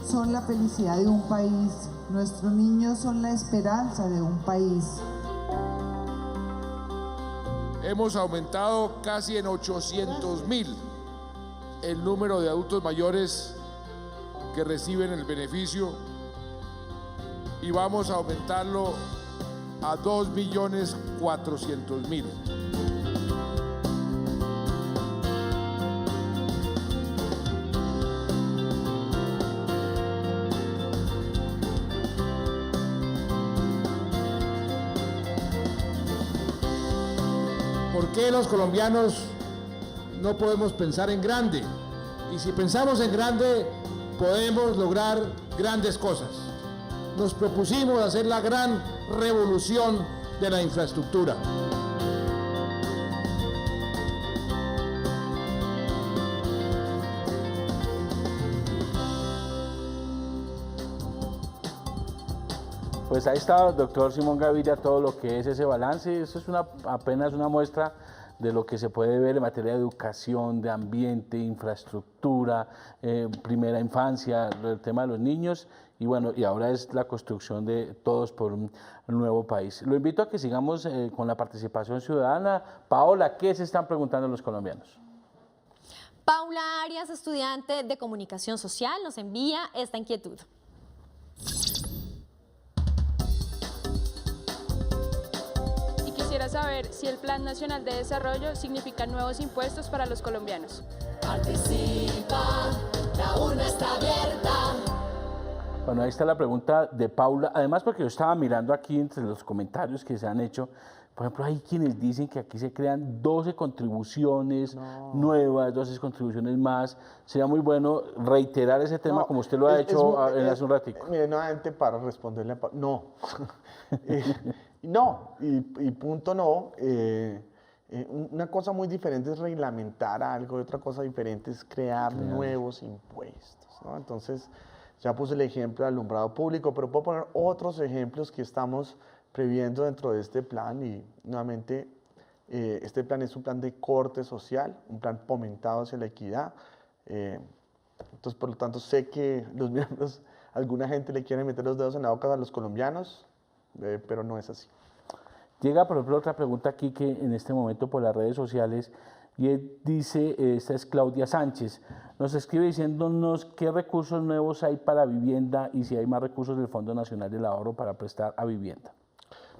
son la felicidad de un país. Nuestros niños son la esperanza de un país. Hemos aumentado casi en 800.000 el número de adultos mayores que reciben el beneficio y vamos a aumentarlo a 2.400.000. ¿Por qué los colombianos no podemos pensar en grande? Y si pensamos en grande, podemos lograr grandes cosas. Nos propusimos hacer la gran revolución de la infraestructura. Pues ahí está, doctor Simón Gaviria, todo lo que es ese balance. Eso es apenas una muestra de lo que se puede ver en materia de educación, de ambiente, infraestructura, primera infancia, el tema de los niños y bueno, y ahora es la construcción de todos por un nuevo país. Lo invito a que sigamos con la participación ciudadana. Paola, ¿qué se están preguntando los colombianos? Paula Arias, estudiante de Comunicación Social, nos envía esta inquietud. Quisiera saber si el Plan Nacional de Desarrollo significa nuevos impuestos para los colombianos. Participa, la urna está abierta. Bueno, ahí está la pregunta de Paula. Además, porque yo estaba mirando aquí entre los comentarios que se han hecho, por ejemplo, hay quienes dicen que aquí se crean 12 contribuciones nuevas, 12 contribuciones más. Sería muy bueno reiterar ese tema como usted lo ha hecho hace un ratico. Mire, nuevamente para responderle a Paula, no. No, y punto no. Una cosa muy diferente es reglamentar algo, y otra cosa diferente es crear nuevos impuestos, ¿no? Entonces, ya puse el ejemplo de alumbrado público, pero puedo poner otros ejemplos que estamos previendo dentro de este plan y nuevamente este plan es un plan de corte social, un plan fomentado hacia la equidad. Entonces, por lo tanto, sé que los miembros, alguna gente le quiere meter los dedos en la boca a los colombianos, pero no es así. Llega, por ejemplo, otra pregunta aquí que en este momento por las redes sociales, y él dice, esta es Claudia Sánchez, nos escribe diciéndonos qué recursos nuevos hay para vivienda y si hay más recursos del Fondo Nacional del Ahorro para prestar a vivienda.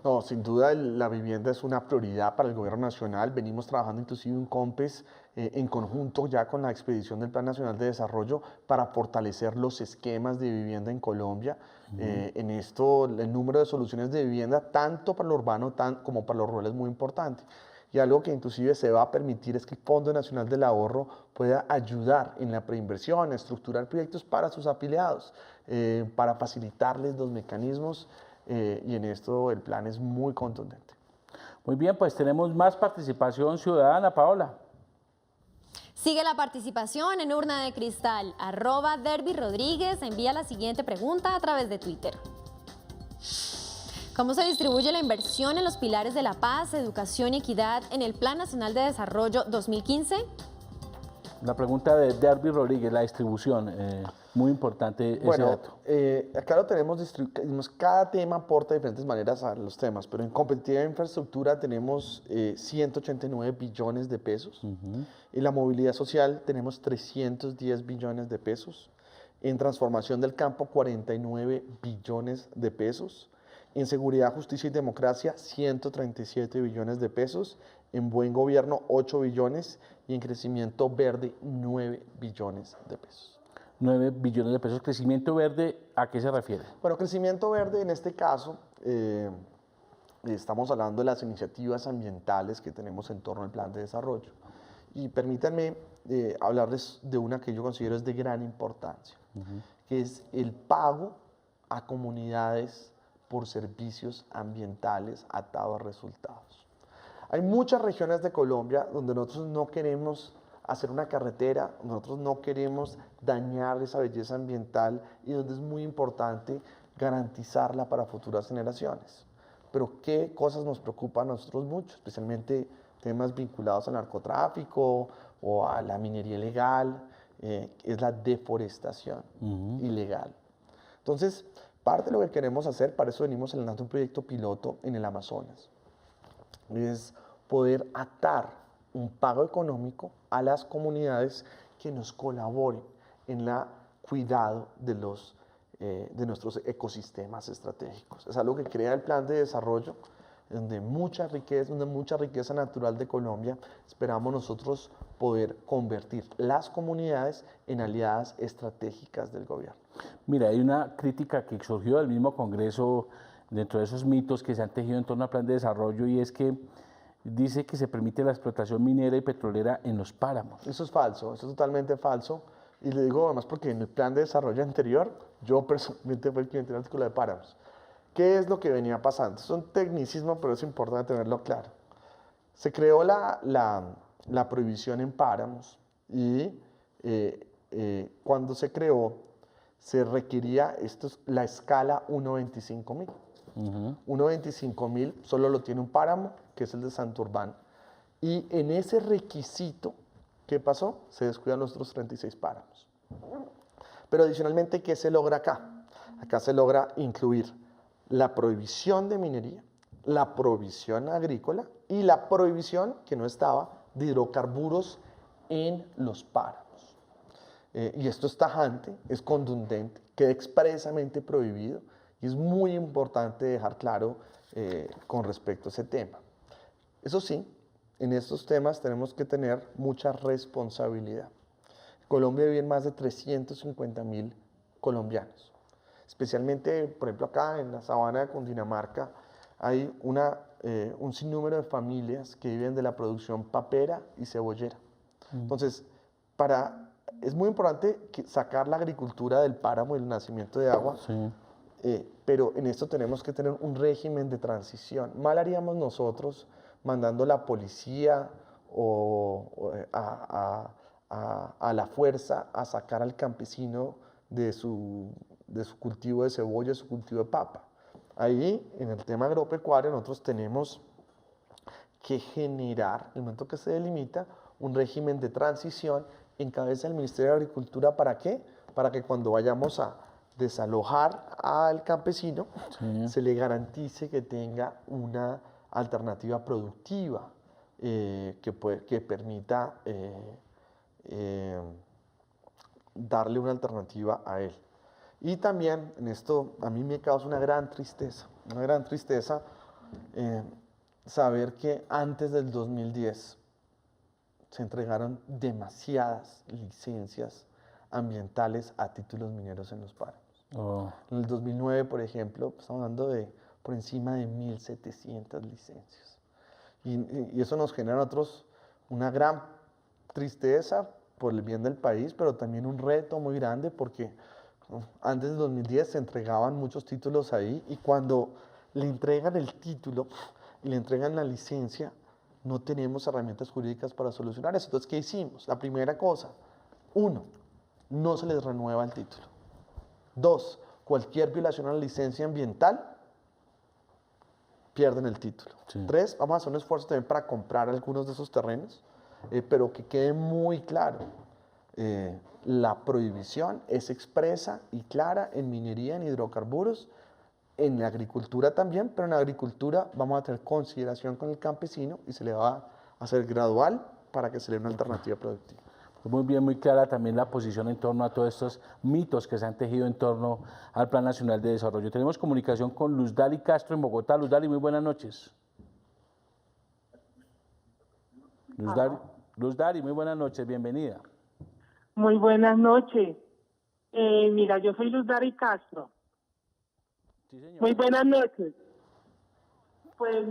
No, sin duda la vivienda es una prioridad para el gobierno nacional. Venimos trabajando inclusive un COMPES en conjunto ya con la expedición del Plan Nacional de Desarrollo para fortalecer los esquemas de vivienda en Colombia. En esto el número de soluciones de vivienda tanto para lo urbano como para lo rural es muy importante. Y algo que inclusive se va a permitir es que el Fondo Nacional del Ahorro pueda ayudar en la preinversión, a estructurar proyectos para sus afiliados, para facilitarles los mecanismos. Y en esto el plan es muy contundente. Muy bien, pues tenemos más participación ciudadana, Paola. Sigue la participación en Urna de Cristal. @Derby Rodríguez envía la siguiente pregunta a través de Twitter. ¿Cómo se distribuye la inversión en los pilares de la paz, educación y equidad en el Plan Nacional de Desarrollo 2015? La pregunta de Derby Rodríguez, la distribución, muy importante ese dato. Acá lo tenemos, cada tema aporta de diferentes maneras a los temas, pero en competitividad de infraestructura tenemos 189 billones de pesos, en la movilidad social tenemos 310 billones de pesos, en transformación del campo 49 billones de pesos, en seguridad, justicia y democracia 137 billones de pesos, en buen gobierno 8 billones y en crecimiento verde 9 billones de pesos. 9 billones de pesos. ¿Crecimiento verde a qué se refiere? Bueno, crecimiento verde en este caso, estamos hablando de las iniciativas ambientales que tenemos en torno al plan de desarrollo. Y permítanme hablarles de una que yo considero es de gran importancia, que es el pago a comunidades por servicios ambientales atado a resultados. Hay muchas regiones de Colombia donde nosotros no queremos hacer una carretera, nosotros no queremos dañar esa belleza ambiental y donde es muy importante garantizarla para futuras generaciones. Pero ¿qué cosas nos preocupan a nosotros mucho? Especialmente temas vinculados al narcotráfico o a la minería ilegal, es la deforestación ilegal. Entonces, parte de lo que queremos hacer, para eso venimos lanzando un proyecto piloto en el Amazonas, es poder atar un pago económico a las comunidades que nos colaboren en el cuidado de nuestros ecosistemas estratégicos. Es algo que crea el plan de desarrollo, donde mucha riqueza natural de Colombia, esperamos nosotros poder convertir las comunidades en aliadas estratégicas del gobierno. Mira, hay una crítica que surgió del mismo Congreso dentro de esos mitos que se han tejido en torno al plan de desarrollo y es que dice que se permite la explotación minera y petrolera en los páramos. Eso es falso, eso es totalmente falso. Y le digo además porque en el plan de desarrollo anterior, yo personalmente fui el que entré al artículo de páramos. ¿Qué es lo que venía pasando? Es un tecnicismo, pero es importante tenerlo claro. Se creó la prohibición en páramos y cuando se creó, se requería la escala 1/25.000. 1/25.000 solo lo tiene un páramo, que es el de Santurbán. Y en ese requisito, ¿qué pasó? Se descuidan los otros 36 páramos. Pero adicionalmente, ¿qué se logra acá? Acá se logra incluir la prohibición de minería, la prohibición agrícola y la prohibición, que no estaba, de hidrocarburos en los páramos. Y esto es tajante, es contundente, queda expresamente prohibido y es muy importante dejar claro con respecto a ese tema. Eso sí, en estos temas tenemos que tener mucha responsabilidad. En Colombia viven más de 350.000 colombianos. Especialmente, por ejemplo, acá en la sabana de Cundinamarca hay un sinnúmero de familias que viven de la producción papera y cebollera. Entonces, es muy importante sacar la agricultura del páramo y el nacimiento de agua, pero en esto tenemos que tener un régimen de transición. Mal haríamos nosotros mandando la policía a la fuerza a sacar al campesino de su cultivo de cebolla, su cultivo de papa. Ahí, en el tema agropecuario, nosotros tenemos que generar, en el momento que se delimita, un régimen de transición en cabeza del Ministerio de Agricultura. ¿Para qué? Para que cuando vayamos a desalojar al campesino, se le garantice que tenga una alternativa productiva que permita darle una alternativa a él. Y también en esto a mí me causa una gran tristeza saber que antes del 2010 se entregaron demasiadas licencias ambientales a títulos mineros en los páramos. En el 2009, por ejemplo, estamos hablando de por encima de 1.700 licencias. Y eso nos genera a nosotros una gran tristeza por el bien del país, pero también un reto muy grande porque antes del 2010 se entregaban muchos títulos ahí y cuando le entregan el título y le entregan la licencia, no tenemos herramientas jurídicas para solucionar eso. Entonces, ¿qué hicimos? La primera cosa, 1, no se les renueva el título. 2, cualquier violación a la licencia ambiental, pierden el título. 3, vamos a hacer un esfuerzo también para comprar algunos de esos terrenos, pero que quede muy claro, la prohibición es expresa y clara en minería, en hidrocarburos, en la agricultura también, pero en la agricultura vamos a tener consideración con el campesino y se le va a hacer gradual para que se le dé una alternativa productiva. Muy bien, muy clara también la posición en torno a todos estos mitos que se han tejido en torno al Plan Nacional de Desarrollo. Tenemos comunicación con Luz Dari Castro en Bogotá. Luz Dari, muy buenas noches. Luz Dari, muy buenas noches, bienvenida. Muy buenas noches. Mira, yo soy Luz Dari Castro. Sí, señor. Muy buenas noches. Pues,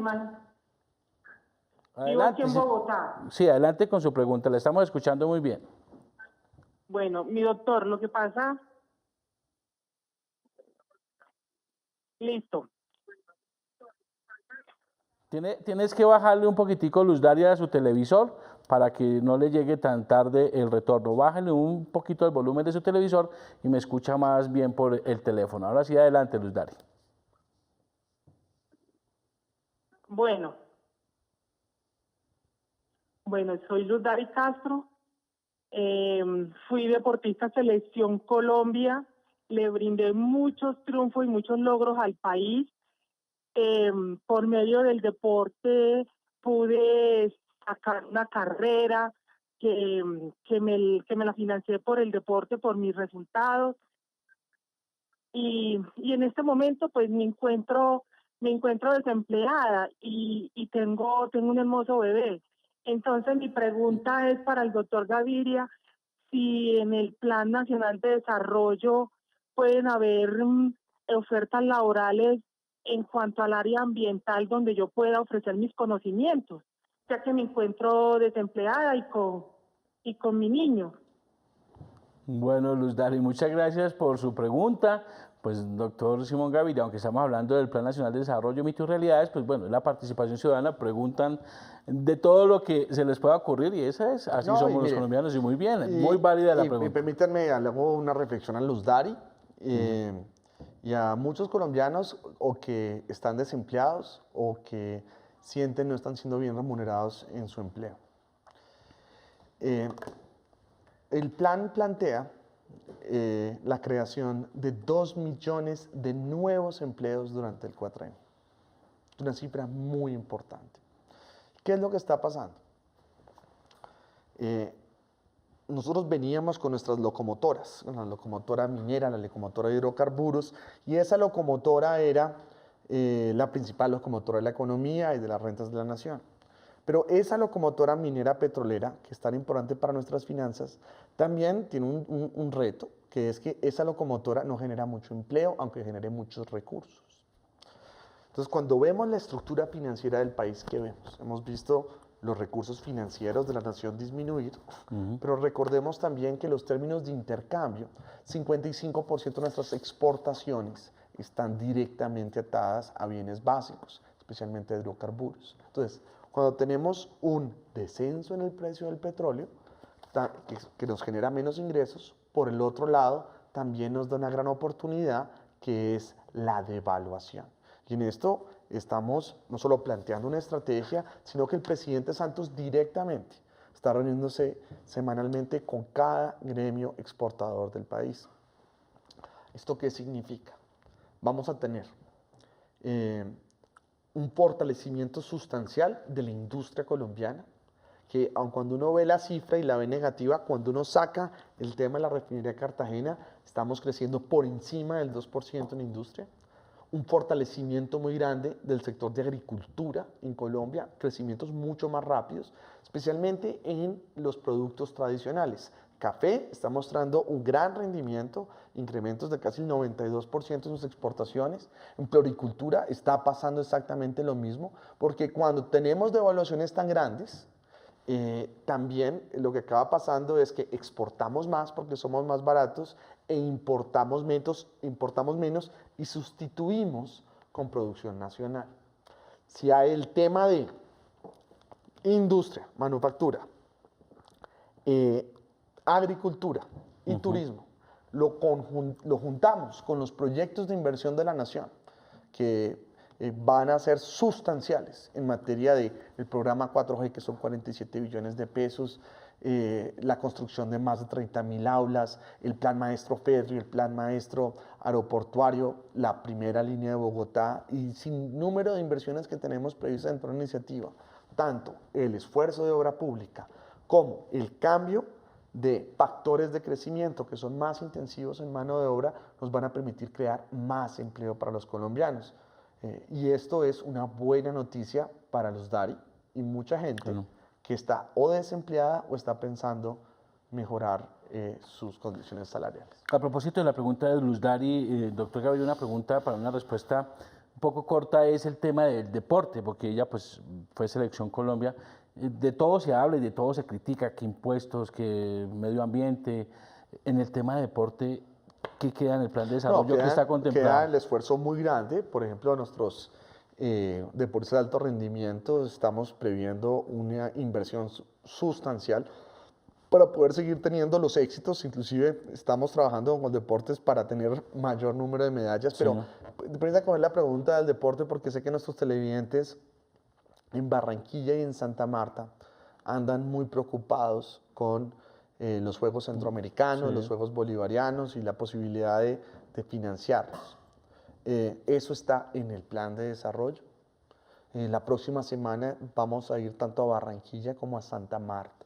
vivo aquí en Bogotá. Sí, adelante con su pregunta, la estamos escuchando muy bien. Bueno, mi doctor, lo que pasa... Listo. Tienes que bajarle un poquitico, Luz Daria, a su televisor para que no le llegue tan tarde el retorno. Bájale un poquito el volumen de su televisor y me escucha más bien por el teléfono. Ahora sí, adelante, Luz Daria. Bueno, soy Luz Dari Castro, fui deportista Selección Colombia, le brindé muchos triunfos y muchos logros al país. Por medio del deporte pude sacar una carrera que me la financié por el deporte, por mis resultados. Y en este momento pues me encuentro desempleada y tengo un hermoso bebé. Entonces mi pregunta es para el doctor Gaviria, si en el Plan Nacional de Desarrollo pueden haber ofertas laborales en cuanto al área ambiental donde yo pueda ofrecer mis conocimientos, ya que me encuentro desempleada y con mi niño. Bueno, Luz Dari, muchas gracias por su pregunta. Pues, doctor Simón Gaviria, aunque estamos hablando del Plan Nacional de Desarrollo, Mitos y Realidades, pues bueno, la participación ciudadana, preguntan de todo lo que se les pueda ocurrir y esa es, así somos los colombianos y muy bien, muy válida la pregunta. Permítanme, hago una reflexión a Luz Dari y a muchos colombianos o que están desempleados o que sienten no están siendo bien remunerados en su empleo. El plan plantea la creación de 2 millones de nuevos empleos durante el cuatrienio. Es una cifra muy importante. ¿Qué es lo que está pasando? Nosotros veníamos con nuestras locomotoras, la locomotora minera, la locomotora de hidrocarburos, y esa locomotora era la principal locomotora de la economía y de las rentas de la nación. Pero esa locomotora minera petrolera, que es tan importante para nuestras finanzas, también tiene un reto, que es que esa locomotora no genera mucho empleo, aunque genere muchos recursos. Entonces, cuando vemos la estructura financiera del país, ¿qué vemos? Hemos visto los recursos financieros de la nación disminuir, pero recordemos también que los términos de intercambio, 55% de nuestras exportaciones están directamente atadas a bienes básicos, especialmente hidrocarburos. Entonces, cuando tenemos un descenso en el precio del petróleo, que nos genera menos ingresos, por el otro lado, también nos da una gran oportunidad, que es la devaluación. Y en esto estamos no solo planteando una estrategia, sino que el presidente Santos directamente está reuniéndose semanalmente con cada gremio exportador del país. ¿Esto qué significa? Vamos a tener un fortalecimiento sustancial de la industria colombiana, que aun cuando uno ve la cifra y la ve negativa, cuando uno saca el tema de la refinería de Cartagena, estamos creciendo por encima del 2% en industria. un fortalecimiento muy grande del sector de agricultura en Colombia, crecimientos mucho más rápidos, especialmente en los productos tradicionales. Café está mostrando un gran rendimiento, incrementos de casi el 92% en sus exportaciones. En floricultura está pasando exactamente lo mismo, porque cuando tenemos devaluaciones tan grandes, también lo que acaba pasando es que exportamos más porque somos más baratos e importamos menos y sustituimos con producción nacional. Si hay el tema de industria, manufactura, agricultura y turismo, lo juntamos con los proyectos de inversión de la nación, que van a ser sustanciales en materia del programa 4G, que son 47 billones de pesos, la construcción de más de 30.000 aulas, el plan maestro férreo, el plan maestro aeroportuario, la primera línea de Bogotá y sin número de inversiones que tenemos previstas dentro de la iniciativa. Tanto el esfuerzo de obra pública como el cambio de factores de crecimiento que son más intensivos en mano de obra nos van a permitir crear más empleo para los colombianos. Y esto es una buena noticia para los DARI y mucha gente que está o desempleada o está pensando mejorar sus condiciones salariales. A propósito de la pregunta de Luz Dari, doctor Gaviria, una pregunta para una respuesta un poco corta es el tema del deporte, porque ella pues fue Selección Colombia. De todo se habla y de todo se critica, que impuestos, que medio ambiente. En el tema de deporte, ¿qué queda en el plan de desarrollo que está contemplado? Queda el esfuerzo muy grande, por ejemplo, a nuestros deportes de alto rendimiento estamos previendo una inversión sustancial para poder seguir teniendo los éxitos, inclusive estamos trabajando con deportes para tener mayor número de medallas, Sí. pero permítame coger la pregunta del deporte porque sé que nuestros televidentes en Barranquilla y en Santa Marta andan muy preocupados con los Juegos Centroamericanos, Sí. los Juegos Bolivarianos y la posibilidad de financiarlos. Eso está en el plan de desarrollo. La próxima semana vamos a ir tanto a Barranquilla como a Santa Marta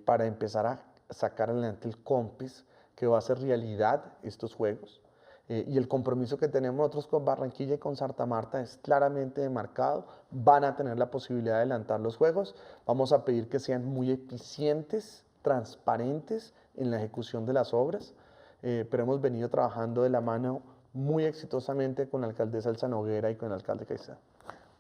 para empezar a sacar adelante el COMPES, que va a hacer realidad estos Juegos. Y el compromiso que tenemos nosotros con Barranquilla y con Santa Marta es claramente demarcado. Van a tener la posibilidad de adelantar los Juegos. Vamos a pedir que sean muy eficientes, transparentes en la ejecución de las obras, pero hemos venido trabajando de la mano muy exitosamente con la alcaldesa Elsa Noguera y con el alcalde Caicedo.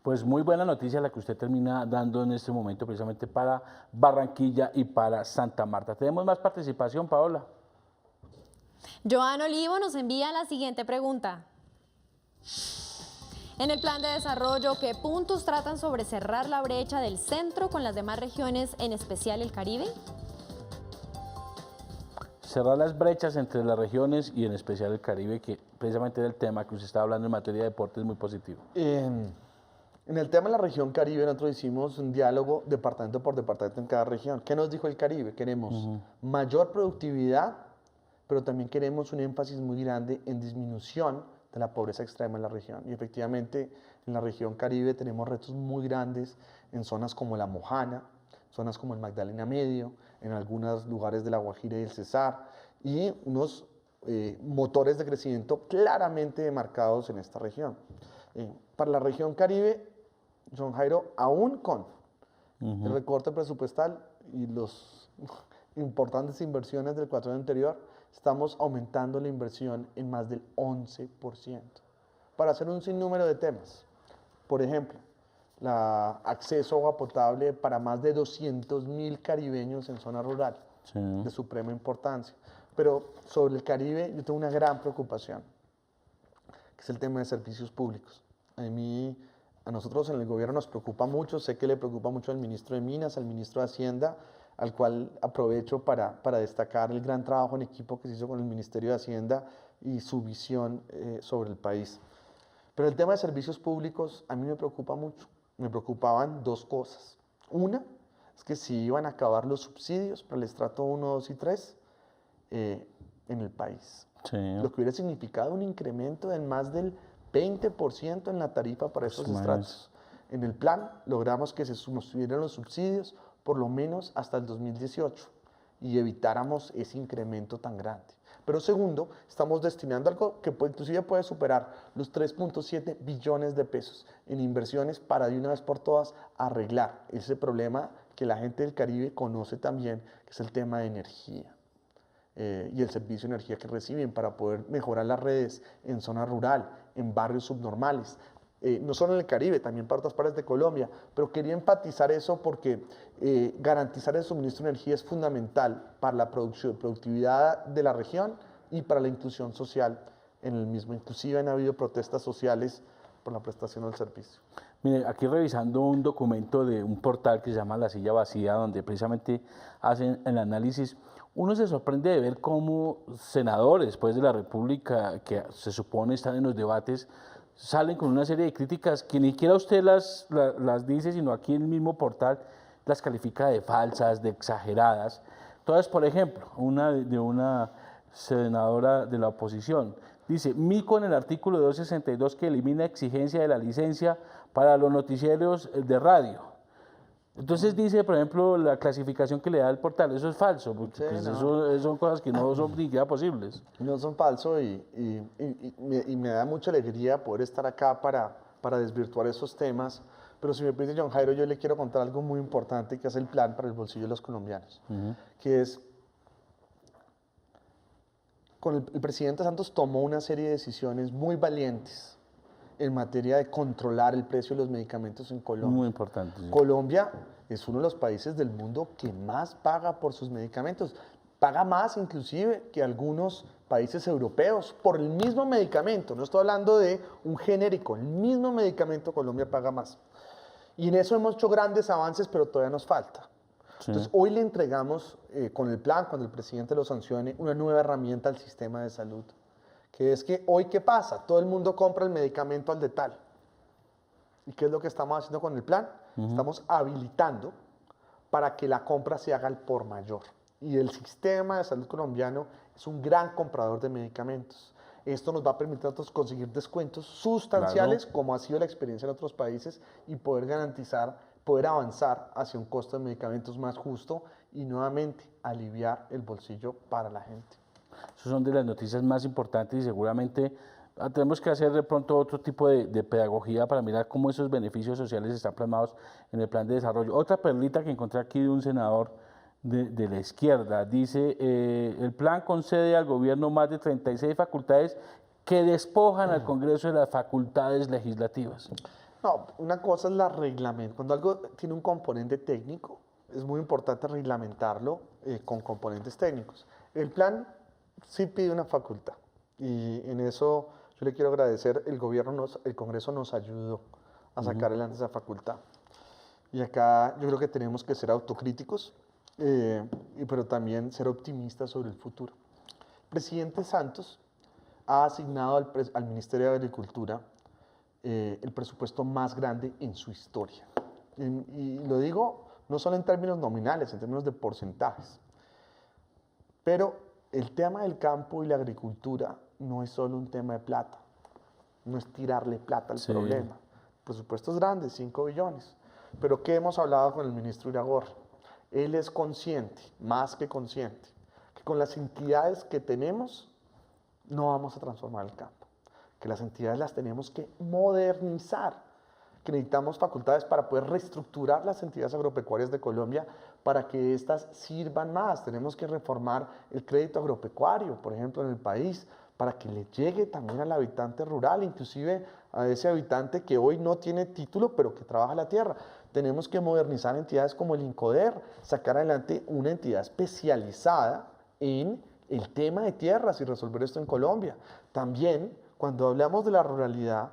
Pues muy buena noticia la que usted termina dando en este momento precisamente para Barranquilla y para Santa Marta. ¿Tenemos más participación, Paola? Joan Olivo nos envía la siguiente pregunta. En el plan de desarrollo, ¿qué puntos tratan sobre cerrar la brecha del centro con las demás regiones, en especial el Caribe? Cerrar las brechas entre las regiones y en especial el Caribe, que precisamente era el tema que usted estaba hablando en materia de deporte, es muy positivo. En el tema de la región Caribe, nosotros hicimos un diálogo departamento por departamento en cada región. ¿Qué nos dijo el Caribe? Queremos mayor productividad, pero también queremos un énfasis muy grande en disminución de la pobreza extrema en la región. Y efectivamente, en la región Caribe tenemos retos muy grandes en zonas como La Mojana, zonas como el Magdalena Medio, en algunos lugares de La Guajira y el Cesar, y unos motores de crecimiento claramente demarcados en esta región. Para la región Caribe, John Jairo, aún con el recorte presupuestal y las importantes inversiones del cuatrienio anterior, estamos aumentando la inversión en más del 11%, para hacer un sinnúmero de temas. Por ejemplo, acceso a agua potable para más de 200.000 caribeños en zona rural, de suprema importancia. Pero sobre el Caribe yo tengo una gran preocupación, que es el tema de servicios públicos. A nosotros en el gobierno nos preocupa mucho, sé que le preocupa mucho al ministro de Minas, al ministro de Hacienda, al cual aprovecho para destacar el gran trabajo en equipo que se hizo con el Ministerio de Hacienda y su visión sobre el país. Pero el tema de servicios públicos a mí me preocupa mucho. Me preocupaban dos cosas. Una es que si iban a acabar los subsidios para el estrato 1, 2 y 3 en el país. Lo que hubiera significado un incremento de más del 20% en la tarifa para esos estratos. En el plan logramos que se subieran los subsidios por lo menos hasta el 2018 y evitáramos ese incremento tan grande. Pero segundo, estamos destinando algo que inclusive puede superar los 3.7 billones de pesos en inversiones para de una vez por todas arreglar ese problema que la gente del Caribe conoce también, que es el tema de energía. Y el servicio de energía que reciben para poder mejorar las redes en zona rural, en barrios subnormales, no solo en el Caribe, también para otras partes de Colombia, pero quería enfatizar eso porque garantizar el suministro de energía es fundamental para la productividad de la región y para la inclusión social en el mismo. Inclusive han habido protestas sociales por la prestación del servicio. Mire, aquí revisando un documento de un portal que se llama La Silla Vacía, donde precisamente hacen el análisis, uno se sorprende de ver cómo senadores pues, de la República, que se supone están en los debates, salen con una serie de críticas que ni siquiera usted las dice, sino aquí en el mismo portal las califica de falsas, de exageradas. Entonces, por ejemplo, de una senadora de la oposición dice, Mico en el artículo 262 que elimina exigencia de la licencia para los noticieros de radio. Entonces dice, por ejemplo, la clasificación que le da el portal, eso es falso, porque pues eso son cosas que no son ni siquiera posibles. No son falsos y me da mucha alegría poder estar acá para desvirtuar esos temas, pero si me permite, John Jairo, yo le quiero contar algo muy importante que es el plan para el bolsillo de los colombianos, que es, el presidente Santos tomó una serie de decisiones muy valientes en materia de controlar el precio de los medicamentos en Colombia. Muy importante. Sí. Colombia es uno de los países del mundo que más paga por sus medicamentos. Paga más inclusive que algunos países europeos por el mismo medicamento. No estoy hablando de un genérico, el mismo medicamento Colombia paga más. Y en eso hemos hecho grandes avances, pero todavía nos falta. Sí. Entonces hoy le entregamos con el plan, cuando el presidente lo sancione, una nueva herramienta al sistema de salud. Que es que hoy, ¿qué pasa? Todo el mundo compra el medicamento al detal. ¿Y qué es lo que estamos haciendo con el plan? Estamos habilitando para que la compra se haga al por mayor. Y el sistema de salud colombiano es un gran comprador de medicamentos. Esto nos va a permitir a nosotros conseguir descuentos sustanciales, como ha sido la experiencia en otros países, y poder garantizar, poder avanzar hacia un costo de medicamentos más justo y nuevamente aliviar el bolsillo para la gente. Esas son de las noticias más importantes y seguramente tenemos que hacer de pronto otro tipo de pedagogía para mirar cómo esos beneficios sociales están plasmados en el plan de desarrollo. Otra perlita que encontré aquí de un senador de la izquierda, dice, el plan concede al gobierno más de 36 facultades que despojan al Congreso de las facultades legislativas. No, una cosa es la reglamentación. Cuando algo tiene un componente técnico, es muy importante reglamentarlo con componentes técnicos. El plan sí pide una facultad y en eso yo le quiero agradecer, el Congreso nos ayudó a sacar adelante esa facultad. Y acá yo creo que tenemos que ser autocríticos, pero también ser optimistas sobre el futuro. El presidente Santos ha asignado al Ministerio de Agricultura el presupuesto más grande en su historia. Y lo digo no solo en términos nominales, en términos de porcentajes. Pero el tema del campo y la agricultura no es solo un tema de plata, no es tirarle plata al problema. El presupuesto es grande, 5 billones. Pero ¿qué hemos hablado con el ministro Iragorri? Él es consciente, más que consciente, que con las entidades que tenemos no vamos a transformar el campo, que las entidades las tenemos que modernizar, que necesitamos facultades para poder reestructurar las entidades agropecuarias de Colombia para que éstas sirvan más. Tenemos que reformar el crédito agropecuario, por ejemplo, en el país, para que le llegue también al habitante rural, inclusive a ese habitante que hoy no tiene título, pero que trabaja la tierra. Tenemos que modernizar entidades como el INCODER, sacar adelante una entidad especializada en el tema de tierras y resolver esto en Colombia. También, cuando hablamos de la ruralidad,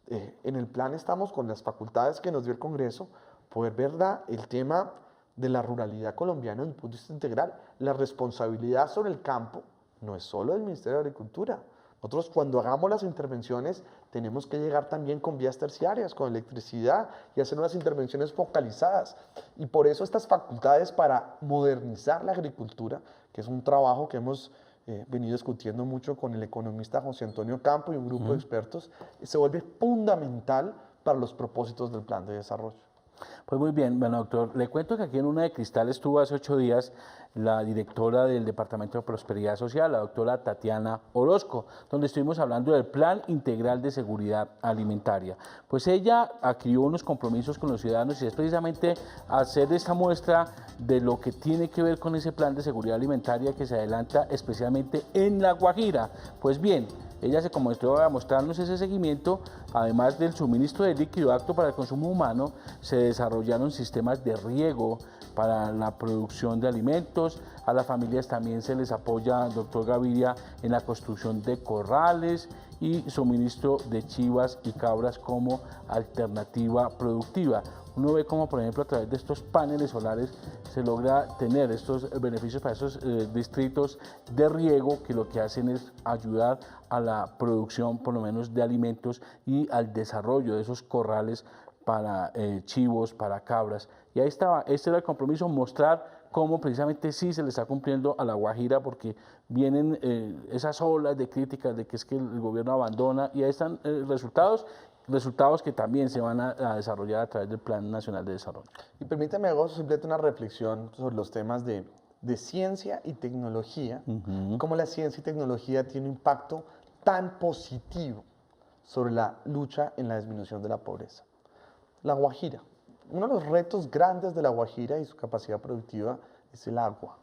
en el plan estamos con las facultades que nos dio el Congreso, poder ver el tema de la ruralidad colombiana desde un punto de vista integral. La responsabilidad sobre el campo no es solo del Ministerio de Agricultura. Nosotros cuando hagamos las intervenciones tenemos que llegar también con vías terciarias, con electricidad y hacer unas intervenciones focalizadas. Y por eso estas facultades para modernizar la agricultura, que es un trabajo que hemos venido discutiendo mucho con el economista José Antonio Campo y un grupo de expertos, se vuelve fundamental para los propósitos del plan de desarrollo. Pues muy bien, bueno, doctor, le cuento que aquí en Urna de Cristal estuvo hace 8 días la directora del Departamento de Prosperidad Social, la doctora Tatiana Orozco, donde estuvimos hablando del Plan Integral de Seguridad Alimentaria. Pues ella adquirió unos compromisos con los ciudadanos y es precisamente hacer esta muestra de lo que tiene que ver con ese plan de seguridad alimentaria que se adelanta especialmente en La Guajira. Pues bien, ella se comenzó a mostrarnos ese seguimiento. Además del suministro de líquido apto para el consumo humano, se desarrollaron sistemas de riego para la producción de alimentos. A las familias también se les apoya, doctor Gaviria, en la construcción de corrales y suministro de chivas y cabras como alternativa productiva. Uno ve cómo, por ejemplo, a través de estos paneles solares se logra tener estos beneficios para estos distritos de riego que lo que hacen es ayudar a la producción, por lo menos, de alimentos y al desarrollo de esos corrales para chivos, para cabras. Y ahí estaba, este era el compromiso, mostrar cómo precisamente sí se le está cumpliendo a La Guajira, porque vienen esas olas de críticas de que es que el gobierno abandona, y ahí están resultados que también se van a desarrollar a través del Plan Nacional de Desarrollo. Y permítame, hago simplemente una reflexión sobre los temas de ciencia y tecnología, cómo la ciencia y tecnología tienen un impacto tan positivo sobre la lucha en la disminución de la pobreza. La Guajira, uno de los retos grandes de La Guajira y su capacidad productiva es el agua.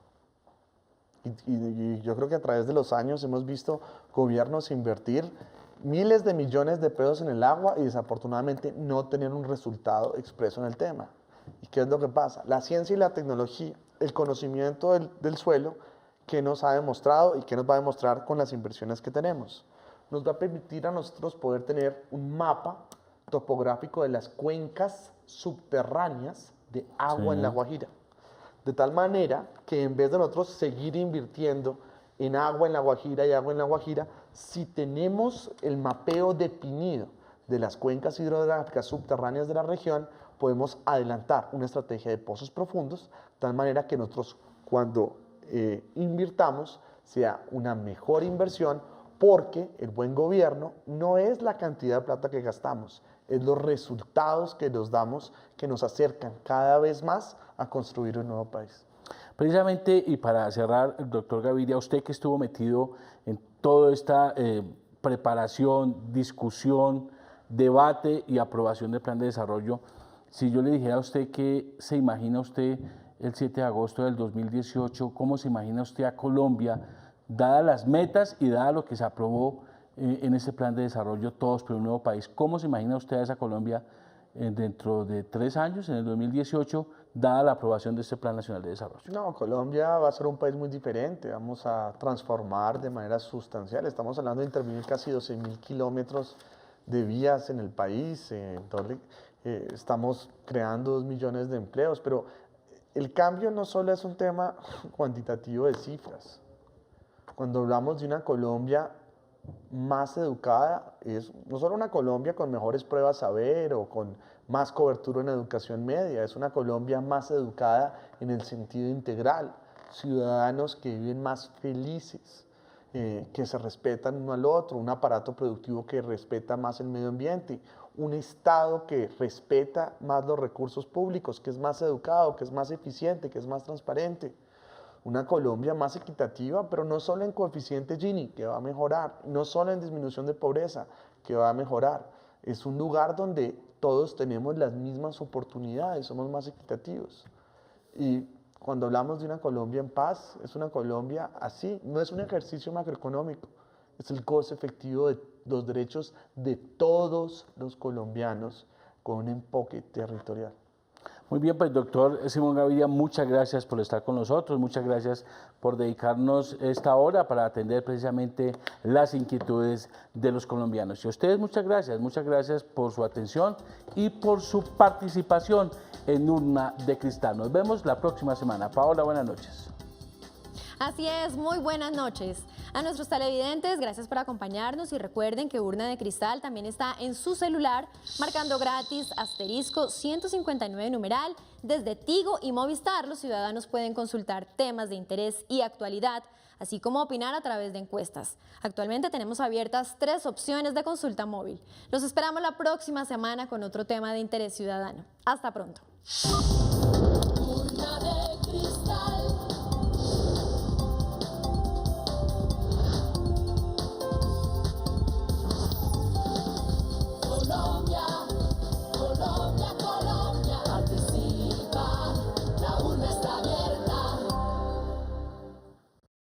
Y yo creo que a través de los años hemos visto gobiernos invertir miles de millones de pesos en el agua y desafortunadamente no tener un resultado expreso en el tema. ¿Y qué es lo que pasa? La ciencia y la tecnología, el conocimiento del suelo, que nos ha demostrado y que nos va a demostrar con las inversiones que tenemos. Nos va a permitir a nosotros poder tener un mapa topográfico de las cuencas subterráneas de agua en La Guajira. De tal manera que en vez de nosotros seguir invirtiendo en agua en La Guajira y agua en La Guajira, si tenemos el mapeo definido de las cuencas hidrográficas subterráneas de la región, podemos adelantar una estrategia de pozos profundos, de tal manera que nosotros cuando invirtamos sea una mejor inversión, porque el buen gobierno no es la cantidad de plata que gastamos, es los resultados que nos damos que nos acercan cada vez más a construir un nuevo país. Precisamente, y para cerrar, doctor Gaviria, usted que estuvo metido en toda esta preparación, discusión, debate y aprobación del plan de desarrollo, si yo le dijera a usted que se imagina usted el 7 de agosto del 2018, ¿cómo se imagina usted a Colombia, dadas las metas y dada lo que se aprobó en este plan de desarrollo, Todos por un Nuevo País? ¿Cómo se imagina usted a esa Colombia dentro de 3 años, en el 2018, dada la aprobación de este Plan Nacional de Desarrollo? No, Colombia va a ser un país muy diferente, vamos a transformar de manera sustancial. Estamos hablando de intervenir casi 12.000 kilómetros de vías en el país, estamos creando 2 millones de empleos, pero el cambio no solo es un tema cuantitativo de cifras. Cuando hablamos de una Colombia más educada, es no solo una Colombia con mejores pruebas saber o con más cobertura en educación media, es una Colombia más educada en el sentido integral, ciudadanos que viven más felices, que se respetan uno al otro, un aparato productivo que respeta más el medio ambiente, un Estado que respeta más los recursos públicos, que es más educado, que es más eficiente, que es más transparente. Una Colombia más equitativa, pero no solo en coeficiente Gini, que va a mejorar, no solo en disminución de pobreza, que va a mejorar. Es un lugar donde todos tenemos las mismas oportunidades, somos más equitativos. Y cuando hablamos de una Colombia en paz, es una Colombia así, no es un ejercicio macroeconómico, es el goce efectivo de los derechos de todos los colombianos con un enfoque territorial. Muy bien, pues doctor Simón Gaviria, muchas gracias por estar con nosotros, muchas gracias por dedicarnos esta hora para atender precisamente las inquietudes de los colombianos. Y a ustedes muchas gracias por su atención y por su participación en Urna de Cristal. Nos vemos la próxima semana. Paola, buenas noches. Así es, muy buenas noches. A nuestros televidentes, gracias por acompañarnos y recuerden que Urna de Cristal también está en su celular, marcando gratis *159 numeral. Desde Tigo y Movistar, los ciudadanos pueden consultar temas de interés y actualidad, así como opinar a través de encuestas. Actualmente tenemos abiertas 3 opciones de consulta móvil. Los esperamos la próxima semana con otro tema de interés ciudadano. Hasta pronto.